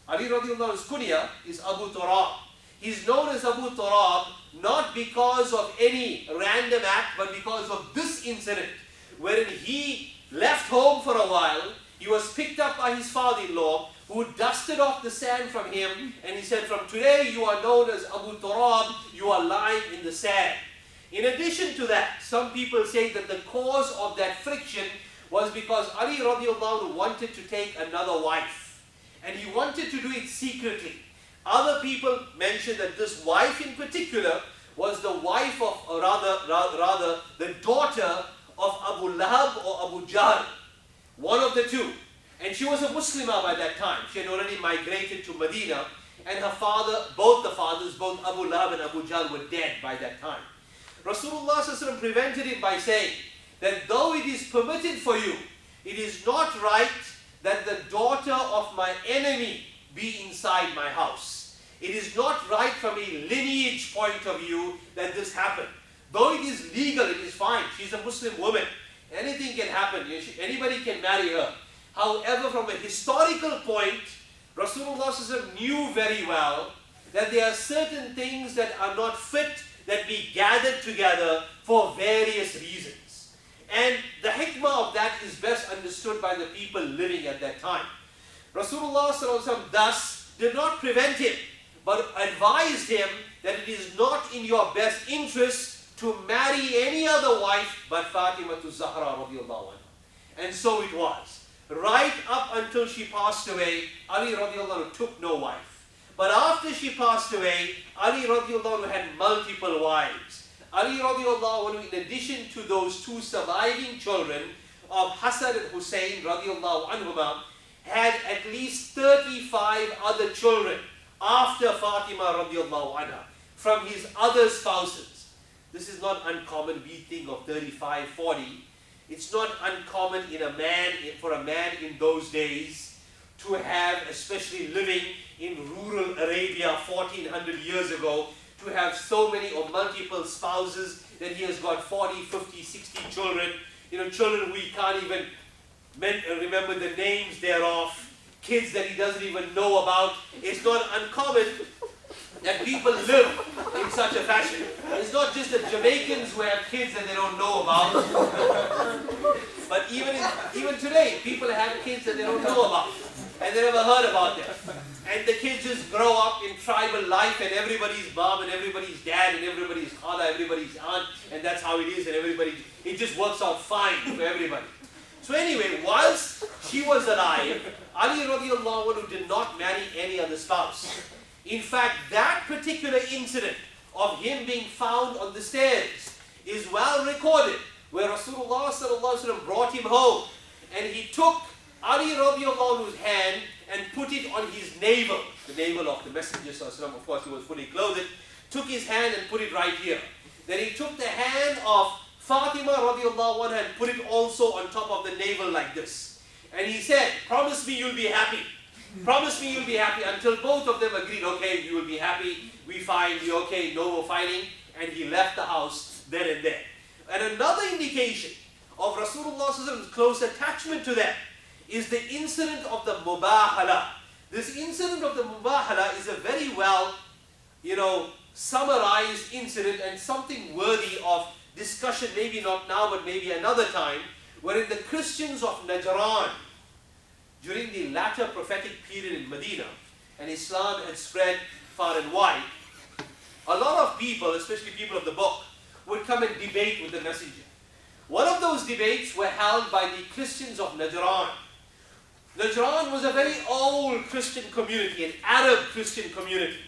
Ali radiallahu anhu's kunya is Abu Turab. He's known as Abu Turab not because of any random act, but because of this incident wherein he left home for a while. He was picked up by his father-in-law, who dusted off the sand from him, and he said, from today you are known as Abu Turab, you are lying in the sand. In addition to that, some people say that the cause of that friction was because Ali radiallahu anhu wanted to take another wife, and he wanted to do it secretly. Other people mention that this wife in particular was the wife of, or rather the daughter of Abu Lahab or Abu Jahl, one of the two. And she was a Muslimah by that time. She had already migrated to Medina, and her father, both the fathers, both Abu Lahab and Abu Jahl, were dead by that time. Rasulullah sallallahu alaihi wasallam prevented it by saying that though it is permitted for you, it is not right that the daughter of my enemy be inside my house. It is not right from a lineage point of view that this happened. Though it is legal, it is fine. She's a Muslim woman. Anything can happen. Anybody can marry her. However, from a historical point, Rasulullah sallallahu alaihi wasallam knew very well that there are certain things that are not fit that be gathered together for various reasons. And the hikmah of that is best understood by the people living at that time. Rasulullah sallallahu alaihi wasallam thus did not prevent him, but advised him that it is not in your best interest to marry any other wife but Fatimah Zahra radiallahu anha. And so it was. Right up until she passed away, Ali radiallahu anhu took no wife. But after she passed away, Ali radiallahu anhu had multiple wives. Ali radiallahu anhu, in addition to those two surviving children of Hassan and Hussein radiallahu anhuma, had at least 35 other children after Fatima radiallahu anha from his other spouses. This is not uncommon. We think of 35, 40. It's not uncommon for a man in those days to have, especially living in rural Arabia 1400 years ago, to have so many or multiple spouses that he has got 40, 50, 60 children. Children we can't even remember the names thereof, kids that he doesn't even know about. It's not uncommon that people live in such a fashion. It's not just the Jamaicans who have kids that they don't know about, but even today, people have kids that they don't know about, and they never heard about them. And the kids just grow up in tribal life, and everybody's mom and everybody's dad and everybody's khala, everybody's aunt, and that's how it is, and it just works out fine for everybody. So anyway, whilst she was alive, Ali radiallahu anhu did not marry any other spouse. In fact, that particular incident of him being found on the stairs is well recorded, where Rasulullah sallallahu alaihi wasallam brought him home, and he took Ali radiallahu anhu's hand and put it on his navel, the navel of the Messenger sallallahu alaihi wasallam. Of course, he was fully clothed. Took his hand and put it right here. Then he took the hand of Fatimah radiallahu anha and put it also on top of the navel like this. And he said, promise me you'll be happy. Promise me you'll be happy. Until both of them agreed, okay, you will be happy. We fine, we okay, no more fighting. And he left the house then and there. And another indication of Rasulullah's close attachment to them is the incident of the Mubahala. This incident of the Mubahala is a very well, summarized incident and something worthy of discussion, maybe not now, but maybe another time, wherein the Christians of Najran, during the latter prophetic period in Medina, and Islam had spread far and wide, a lot of people, especially people of the book, would come and debate with the Messenger. One of those debates were held by the Christians of Najran. Najran was a very old Christian community, an Arab Christian community.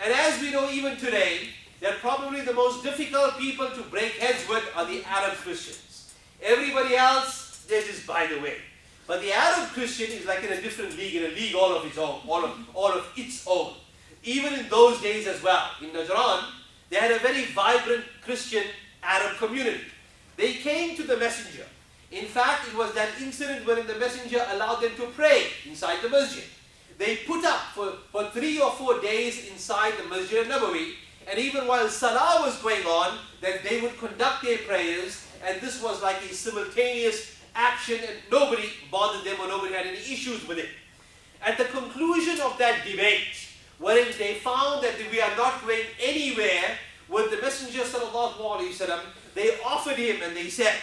And as we know even today, they're probably the most difficult people to break heads with are the Arab Christians. Everybody else, they're just by the way. But the Arab Christian is like in a different league, in a league all of its own, all of its own. Even in those days as well, in Najran, they had a very vibrant Christian Arab community. They came to the Messenger. In fact, it was that incident wherein the Messenger allowed them to pray inside the masjid. They put up for 3 or 4 days inside the Masjid Nabawi, and even while Salah was going on, then they would conduct their prayers, and this was like a simultaneous action, and nobody bothered them or nobody had any issues with it. At the conclusion of that debate, wherein they found that we are not going anywhere with the Messenger sallallahu alaihi wasallam, they offered him and they said,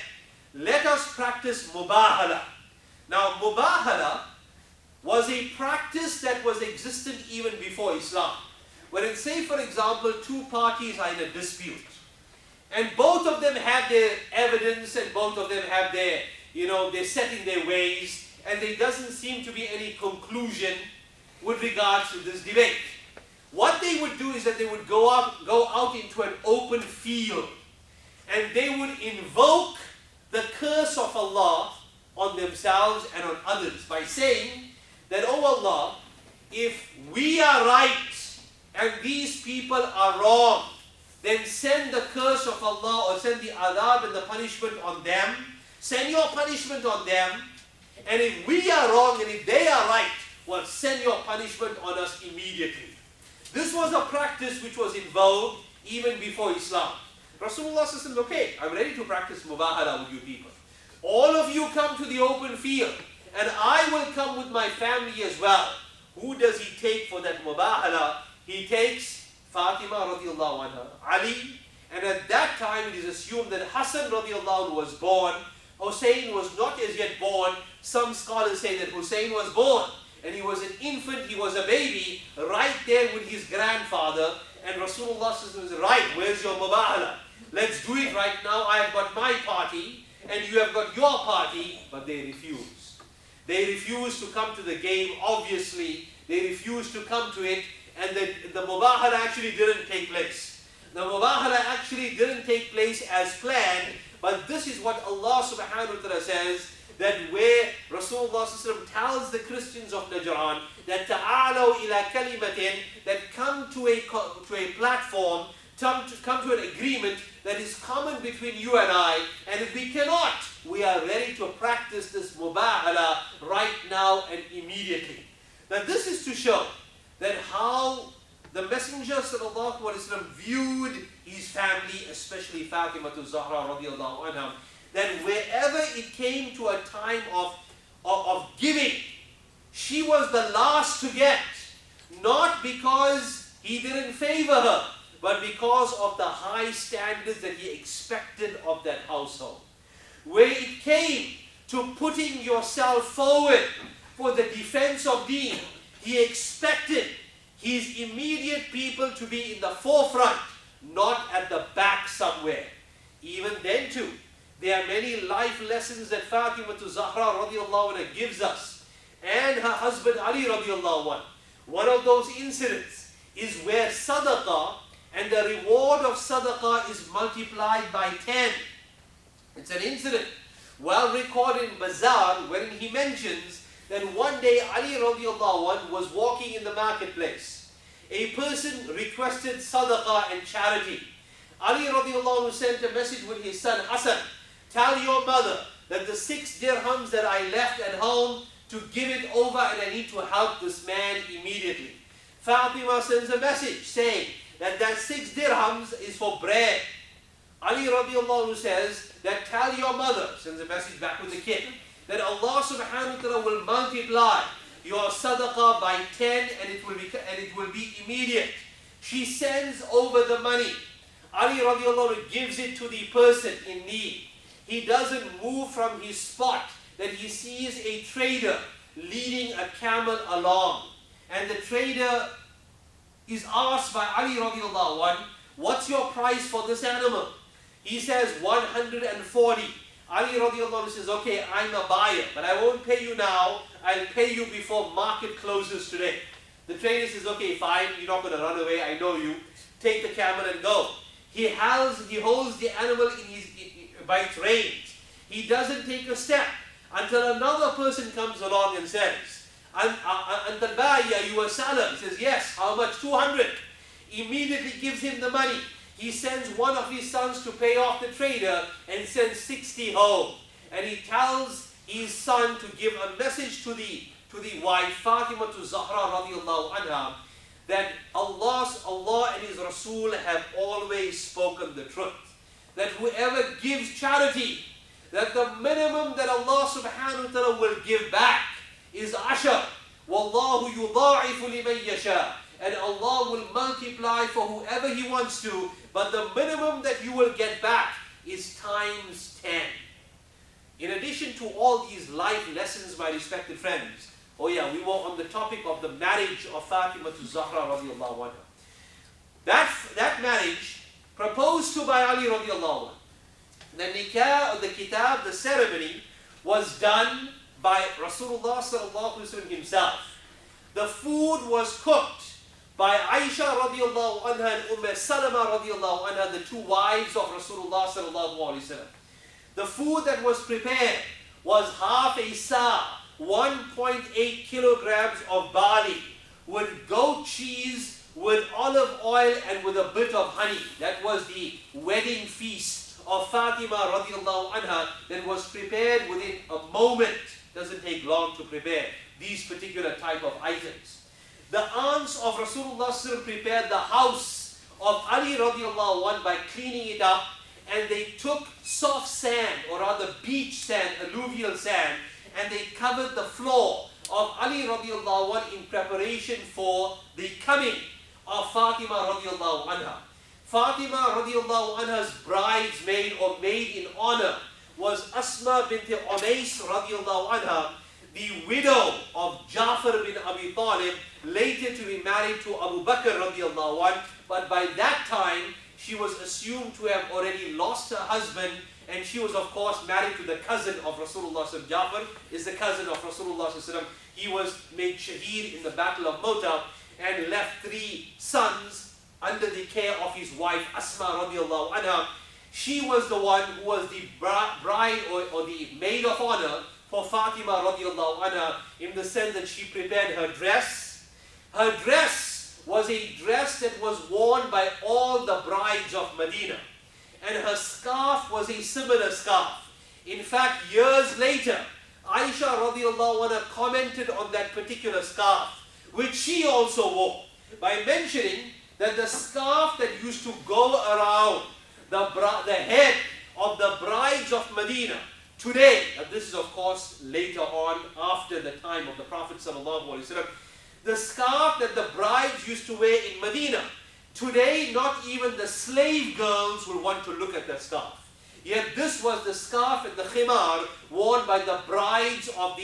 let us practice Mubahala. Now Mubahala was a practice that was existent even before Islam. Wherein, say for example, 2 parties are in a dispute, and both of them have their evidence and both of them have their, they're set in their ways, and there doesn't seem to be any conclusion with regards to this debate. What they would do is that they would go out into an open field, and they would invoke the curse of Allah on themselves and on others by saying that, oh Allah, if we are right and these people are wrong, then send the curse of Allah or send the adab and the punishment on them. Send your punishment on them. And if we are wrong and if they are right, well, send your punishment on us immediately. This was a practice which was in vogue even before Islam. Rasulullah said, okay, I'm ready to practice Mubahala with you people. All of you come to the open field, and I will come with my family as well. Who does he take for that Mubahala? He takes Fatimah radiallahu anha, Ali, and at that time it is assumed that Hassan radiallahu anhu was born. Hussein was not as yet born. Some scholars say that Hussein was born, and he was an infant, he was a baby, right there with his grandfather. And Rasulullah says, right, where's your Mubahala? Let's do it right now. I have got my party, and you have got your party. But they refuse. They refuse to come to the game, obviously. They refuse to come to it, and the Mubahala actually didn't take place. The Mubahala actually didn't take place as planned, but this is what Allah subhanahu wa ta'ala says, that where Rasulullah tells the Christians of Najran that ta'alaw ila kalimatin, that come to a platform, come to an agreement that is common between you and I, and if we cannot, we are ready to practice this Mubahala right now and immediately. Now this is to show that how the Messenger sallallahu alaihi wasallam viewed his family, especially Fatimah Zahra radiallahu anha, that wherever it came to a time of giving, she was the last to get, not because he didn't favor her, but because of the high standards that he expected of that household. Where it came to putting yourself forward for the defense of deen, he expected his immediate people to be in the forefront, not at the back somewhere. Even then too, there are many life lessons that Fatimah Zahra radiallahu anha gives us, and her husband Ali radiallahu anhu. One of those incidents is where sadaqah and the reward of sadaqah is multiplied by 10. It's an incident well recorded in Bazar, wherein he mentions that one day Ali radiallahu anh was walking in the marketplace. A person requested sadaqah and charity. Ali radiallahu anh sent a message with his son Hassan, tell your mother that the 6 dirhams that I left at home, to give it over and I need to help this man immediately. Fatimah sends a message saying that 6 dirhams is for bread. Ali radiallahu anh says that tell your mother, sends a message back with the kid, that Allah subhanahu wa ta'ala will multiply your sadaqah by 10 and it will be immediate. She sends over the money. Ali radiallahu anh gives it to the person in need. He doesn't move from his spot that he sees a trader leading a camel along. And the trader is asked by Ali radiallahu anh, what's your price for this animal? He says 140. Ali radiallahu anh says, okay, I'm a buyer, but I won't pay you now. I'll pay you before market closes today. The trader says, okay, fine, you're not going to run away, I know you. Take the camel and go. He holds the animal by its reins. He doesn't take a step until another person comes along and says, Anta baya, you a seller? He says, yes, how much? 200. Immediately gives him the money. He sends one of his sons to pay off the trader and sends 60 home. And he tells his son to give a message to the wife, Fatimah to Zahra radiallahu anha, that Allah and His Rasul have always spoken the truth. That whoever gives charity, that the minimum that Allah subhanahu wa ta'ala will give back is ashar. Wallahu yudha'ifu liman yasha. And Allah will multiply for whoever He wants to, but the minimum that you will get back is times 10. In addition to all these life lessons, my respected friends, oh yeah, we were on the topic of the marriage of Fatimah to Zahra radiallahu anha. That marriage, proposed to by Ali radiallahu anha, the nikah, or the kitab, the ceremony, was done by Rasulullah sallallahu alaihi wasallam himself. The food was cooked by Aisha radiallahu anha and Salama radiallahu anha, the two wives of Rasulullah sallallahu alaihi wasallam. The food that was prepared was half a sa', 1.8 kilograms of barley, with goat cheese, with olive oil, and with a bit of honey. That was the wedding feast of Fatimah radiallahu anha that was prepared within a moment. Doesn't take long to prepare these particular type of items. The aunts of Rasulullah prepared the house of Ali radiallahu anha by cleaning it up, and they took soft sand, or rather beach sand, alluvial sand, and they covered the floor of Ali radiallahu anha in preparation for the coming of Fatimah radiallahu anha. Fatimah radiallahu anha's bridesmaid, or maid in honor, was Asma bint Umais radiallahu anha, the widow of Ja'far bin Abi Talib, later to be married to Abu Bakr radiallahu anhu. But by that time, she was assumed to have already lost her husband, and she was of course married to the cousin of Rasulullah. Ja'far is the cousin of Rasulullah. He was made shaheed in the Battle of Mota and left 3 sons under the care of his wife Asma radiallahu anha. She was the one who was the bride or the maid of honor for Fatimah radiallahu anha, in the sense that she prepared her dress. Her dress was a dress that was worn by all the brides of Medina. And her scarf was a similar scarf. In fact, years later, Aisha radiallahu anha commented on that particular scarf, which she also wore, by mentioning that the scarf that used to go around the head of the brides of Medina today, and this is of course later on after the time of the Prophet sallallahu alaihi wasallam, the scarf that the brides used to wear in Medina, today not even the slave girls will want to look at that scarf. Yet this was the scarf and the khimar worn by the brides of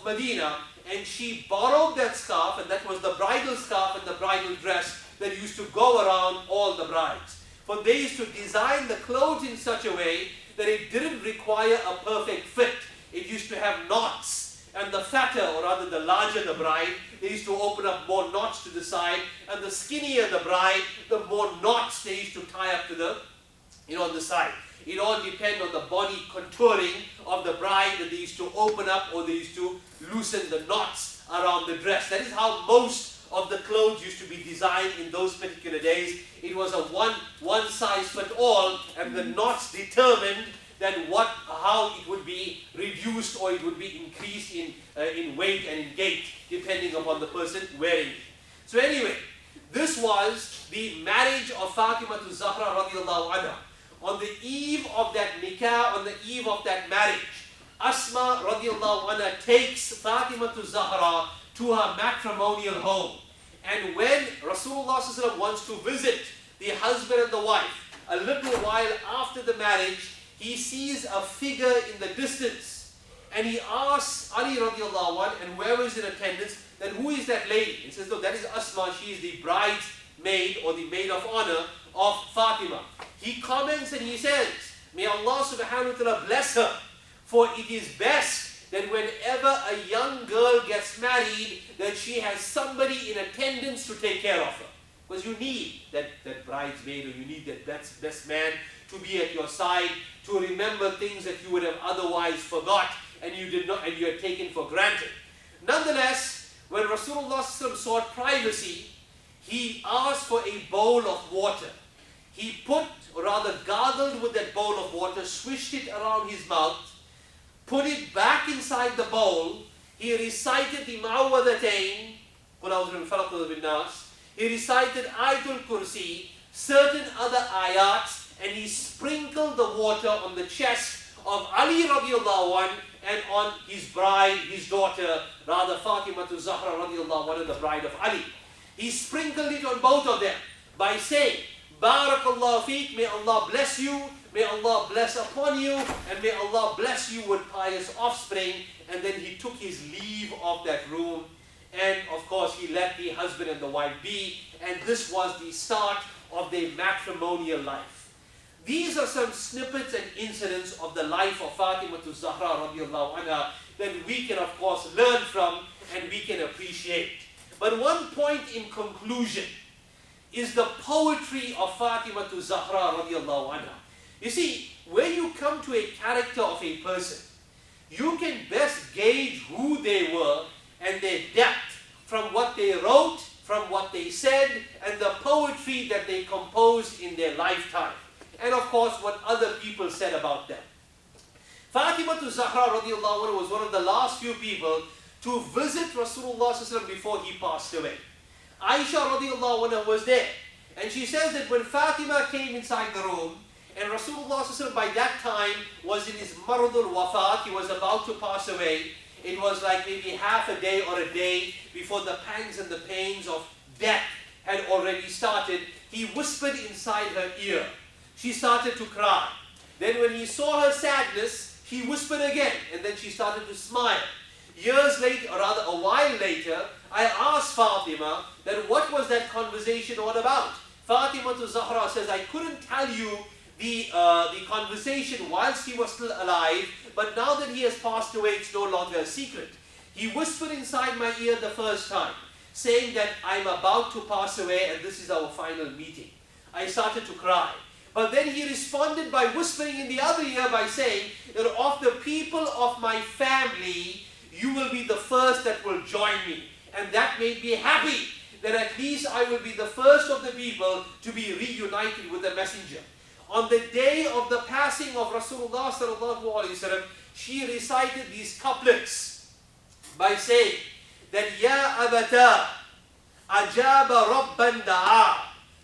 Medina, and she borrowed that scarf, and that was the bridal scarf and the bridal dress that used to go around all the brides. For they used to design the clothes in such a way that it didn't require a perfect fit. It used to have knots, and the fatter, or rather the larger the bride, they used to open up more knots to the side, and the skinnier the bride, the more knots they used to tie up to the, on the side. It all depends on the body contouring of the bride that they used to open up or they used to loosen the knots around the dress. That is how most of the clothes used to be designed in those particular days. It was a one size fit all, and the knots determined then how it would be reduced or it would be increased in weight and in gait, depending upon the person wearing it. So anyway, this was the marriage of Fatimah to Zahra radiallahu anha. On the eve of that nikah, on the eve of that marriage, Asma radiallahu anha takes Fatimah to Zahra to her matrimonial home. And when Rasulullah sallallahu alaihi wasallam wants to visit the husband and the wife, a little while after the marriage, he sees a figure in the distance, and he asks Ali radiallahu anh and whoever is in attendance, then who is that lady? He says, no, that is Asma, she is the bridesmaid or the maid of honor of Fatima. He comments and he says, may Allah subhanahu wa ta'ala bless her, for it is best that whenever a young girl gets married, that she has somebody in attendance to take care of her. Because you need that bridesmaid, or you need that best man to be at your side, to remember things that you would have otherwise forgot and you did not, and you had taken for granted. Nonetheless, when Rasulullah sought privacy, he asked for a bowl of water. He gargled with that bowl of water, swished it around his mouth, put it back inside the bowl. He recited the Ma'awwadatain, Qul a'udhu bil falaq wa bin nas. He recited Ayatul Kursi, certain other ayats, and he sprinkled the water on the chest of Ali radiallahu anh and on his bride, his daughter, rather Fatimah to Zahra radiallahu anh, the bride of Ali. He sprinkled it on both of them by saying, Barakallahu feek, may Allah bless you, may Allah bless upon you, and may Allah bless you with pious offspring. And then he took his leave of that room, and of course he let the husband and the wife be, and this was the start of their matrimonial life. These are some snippets and incidents of the life of Fatimah to Zahra radiallahu anha that we can of course learn from and we can appreciate. But one point in conclusion is the poetry of Fatimah to Zahra radiallahu anha. You see, when you come to a character of a person, you can best gauge who they were and their depth from what they wrote, from what they said, and the poetry that they composed in their lifetime. And of course, what other people said about them. Fatimah to Zahra radiallahu anha was one of the last few people to visit Rasulullah sallallahu alaihi wasallam before he passed away. Aisha radiallahu anha was there. And she says that when Fatimah came inside the room, and Rasulullah sallallahu alaihi wasallam by that time was in his maradul wafat, he was about to pass away. It was like maybe half a day or a day before the pangs and the pains of death had already started. He whispered inside her ear. She started to cry. Then when he saw her sadness, he whispered again, and then she started to smile. Years later, or rather a while later, I asked Fatima that what was that conversation all about. Fatima to Zahra says, I couldn't tell you the conversation whilst he was still alive, but now that he has passed away, it's no longer a secret. He whispered inside my ear the first time, saying that I'm about to pass away and this is our final meeting. I started to cry. But then he responded by whispering in the other ear by saying that of the people of my family, you will be the first that will join me. And that made me happy that at least I will be the first of the people to be reunited with the messenger. On the day of the passing of Rasulullah sallallahu alaihi wasallam, she recited these couplets by saying that Ya Abata Ajaba Rabban Da'a,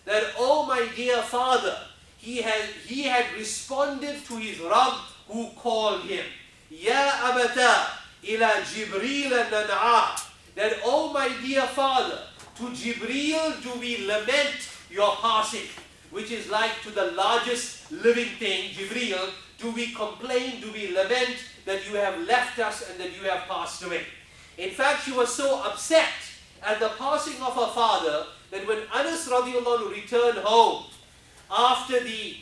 that oh my dear father, he had responded to his Rabb who called him. Ya Abata ila Jibreel nan'a, that oh my dear father, to Jibreel do we lament your passing, which is like to the largest living thing, Jibreel, do we complain, do we lament that you have left us and that you have passed away. In fact, she was so upset at the passing of her father that when Anas radiallahu anhu returned home after the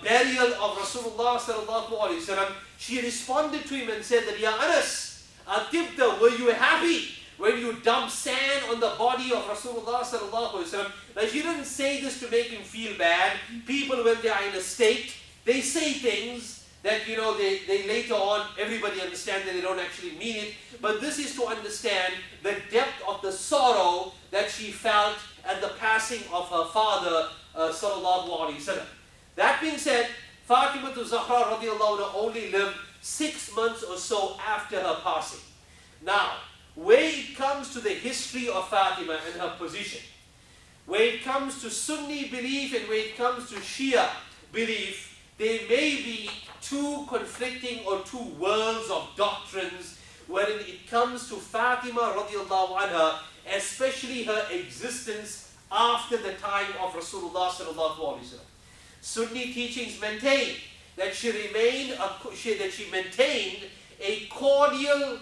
burial of Rasulullah sallallahu alaihi wasallam, she responded to him and said that, Ya Anas, Atibta, were you happy when you dumped sand on the body of Rasulullah sallallahu alaihi wasallam? Now she didn't say this to make him feel bad. People, when they are in a state, they say things that, you know, they later on, everybody understands that they don't actually mean it, but this is to understand the depth of the sorrow that she felt at the passing of her father, sallallahu alaihi wasallam. That being said, Fatimah Zahra radiallahu anha only lived 6 months or so after her passing. Now, where it comes to the history of Fatimah and her position, where it comes to Sunni belief and where it comes to Shia belief, there may be two conflicting or two worlds of doctrines wherein it comes to Fatimah radiallahu anha, especially her existence after the time of Rasulullah sallallahu alaihi wasallam. Sunni teachings maintain that she maintained a cordial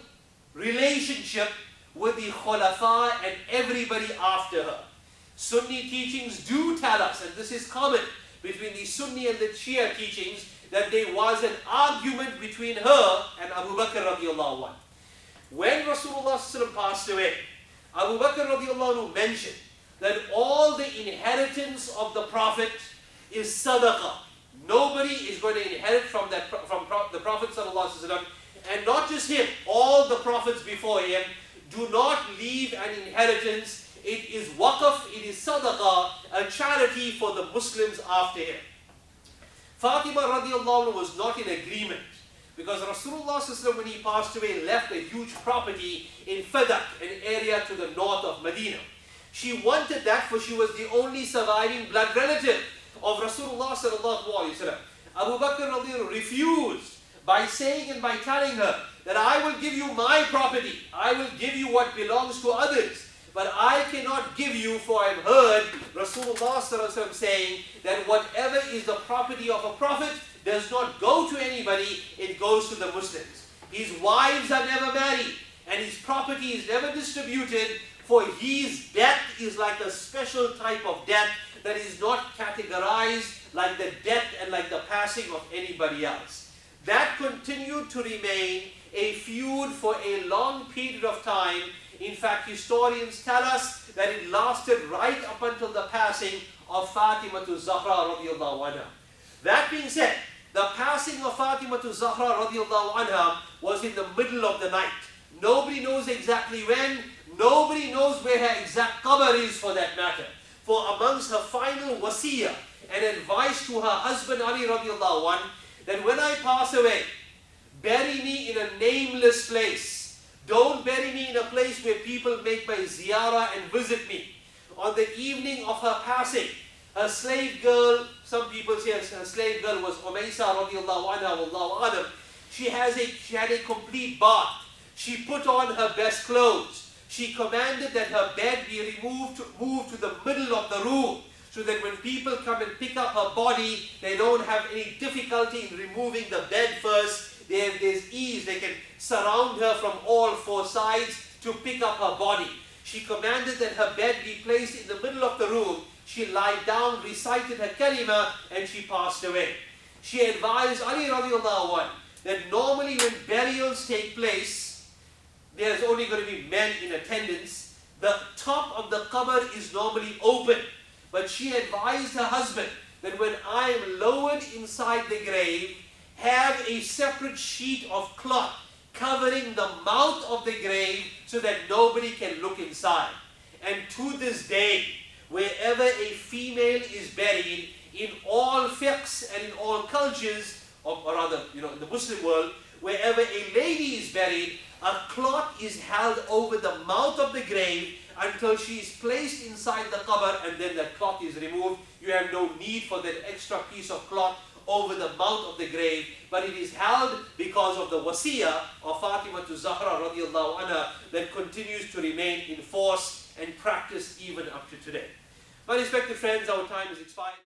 relationship with the Khulafa and everybody after her. Sunni teachings do tell us, and this is common between the Sunni and the Shia teachings, that there was an argument between her and Abu Bakr radiallahu anhu. When Rasulullah passed away, Abu Bakr radiallahu anhu mentioned that all the inheritance of the Prophet is sadaqah. Nobody is going to inherit from the Prophet sallallahu alaihi wasallam, and not just him, all the prophets before him do not leave an inheritance. It is waqf, it is sadaqah, a charity for the Muslims after him. Fatimah radiallahu anhu was not in agreement, because Rasulullah sallallahu, when he passed away, left a huge property in Fadak, an area to the north of Medina. She wanted that, for she was the only surviving blood relative of Rasulullah sallallahu alaihi wasallam. Abu Bakr radiallahu anhu refused by saying and by telling her that I will give you my property, I will give you what belongs to others, but I cannot give you, for I've heard Rasulullah sallallahu alaihi wasallam saying that whatever is the property of a prophet does not go to anybody, it goes to the Muslims. His wives are never married, and his property is never distributed, for his death is like a special type of death that is not categorized like the death and like the passing of anybody else. That continued to remain a feud for a long period of time. In fact, historians tell us that it lasted right up until the passing of Fatimah Zahra radiallahu anha. That being said, the passing of Fatimah Zahra radiallahu anha was in the middle of the night. Nobody knows exactly when, nobody knows where her exact qabr is for that matter. For amongst her final wasiyah and advice to her husband Ali radiallahu anhu, that when I pass away, bury me in a nameless place. Don't bury me in a place where people make my ziyarah and visit me. On the evening of her passing, her slave girl, some people say her slave girl was Umaysa radiallahu anha wallahu alam. She had a complete bath. She put on her best clothes. She commanded that her bed be moved to the middle of the room, so that when people come and pick up her body, they don't have any difficulty in removing the bed first. There's ease. They can surround her from all four sides to pick up her body. She commanded that her bed be placed in the middle of the room. She lied down, recited her kalima, and she passed away. She advised Ali radiallahu anhu that normally when burials take place, there's only going to be men in attendance. The top of the qabr is normally open. But she advised her husband that when I am lowered inside the grave, have a separate sheet of cloth covering the mouth of the grave so that nobody can look inside. And to this day, wherever a female is buried, in all fiqhs and in all cultures, or rather, in the Muslim world, wherever a lady is buried, a cloth is held over the mouth of the grave until she is placed inside the qabr, and then that cloth is removed. You have no need for that extra piece of cloth over the mouth of the grave, but it is held because of the wasiyah of Fatimah Zahra radiallahu anha that continues to remain in force and practice even up to today. My respected friends, our time is expired.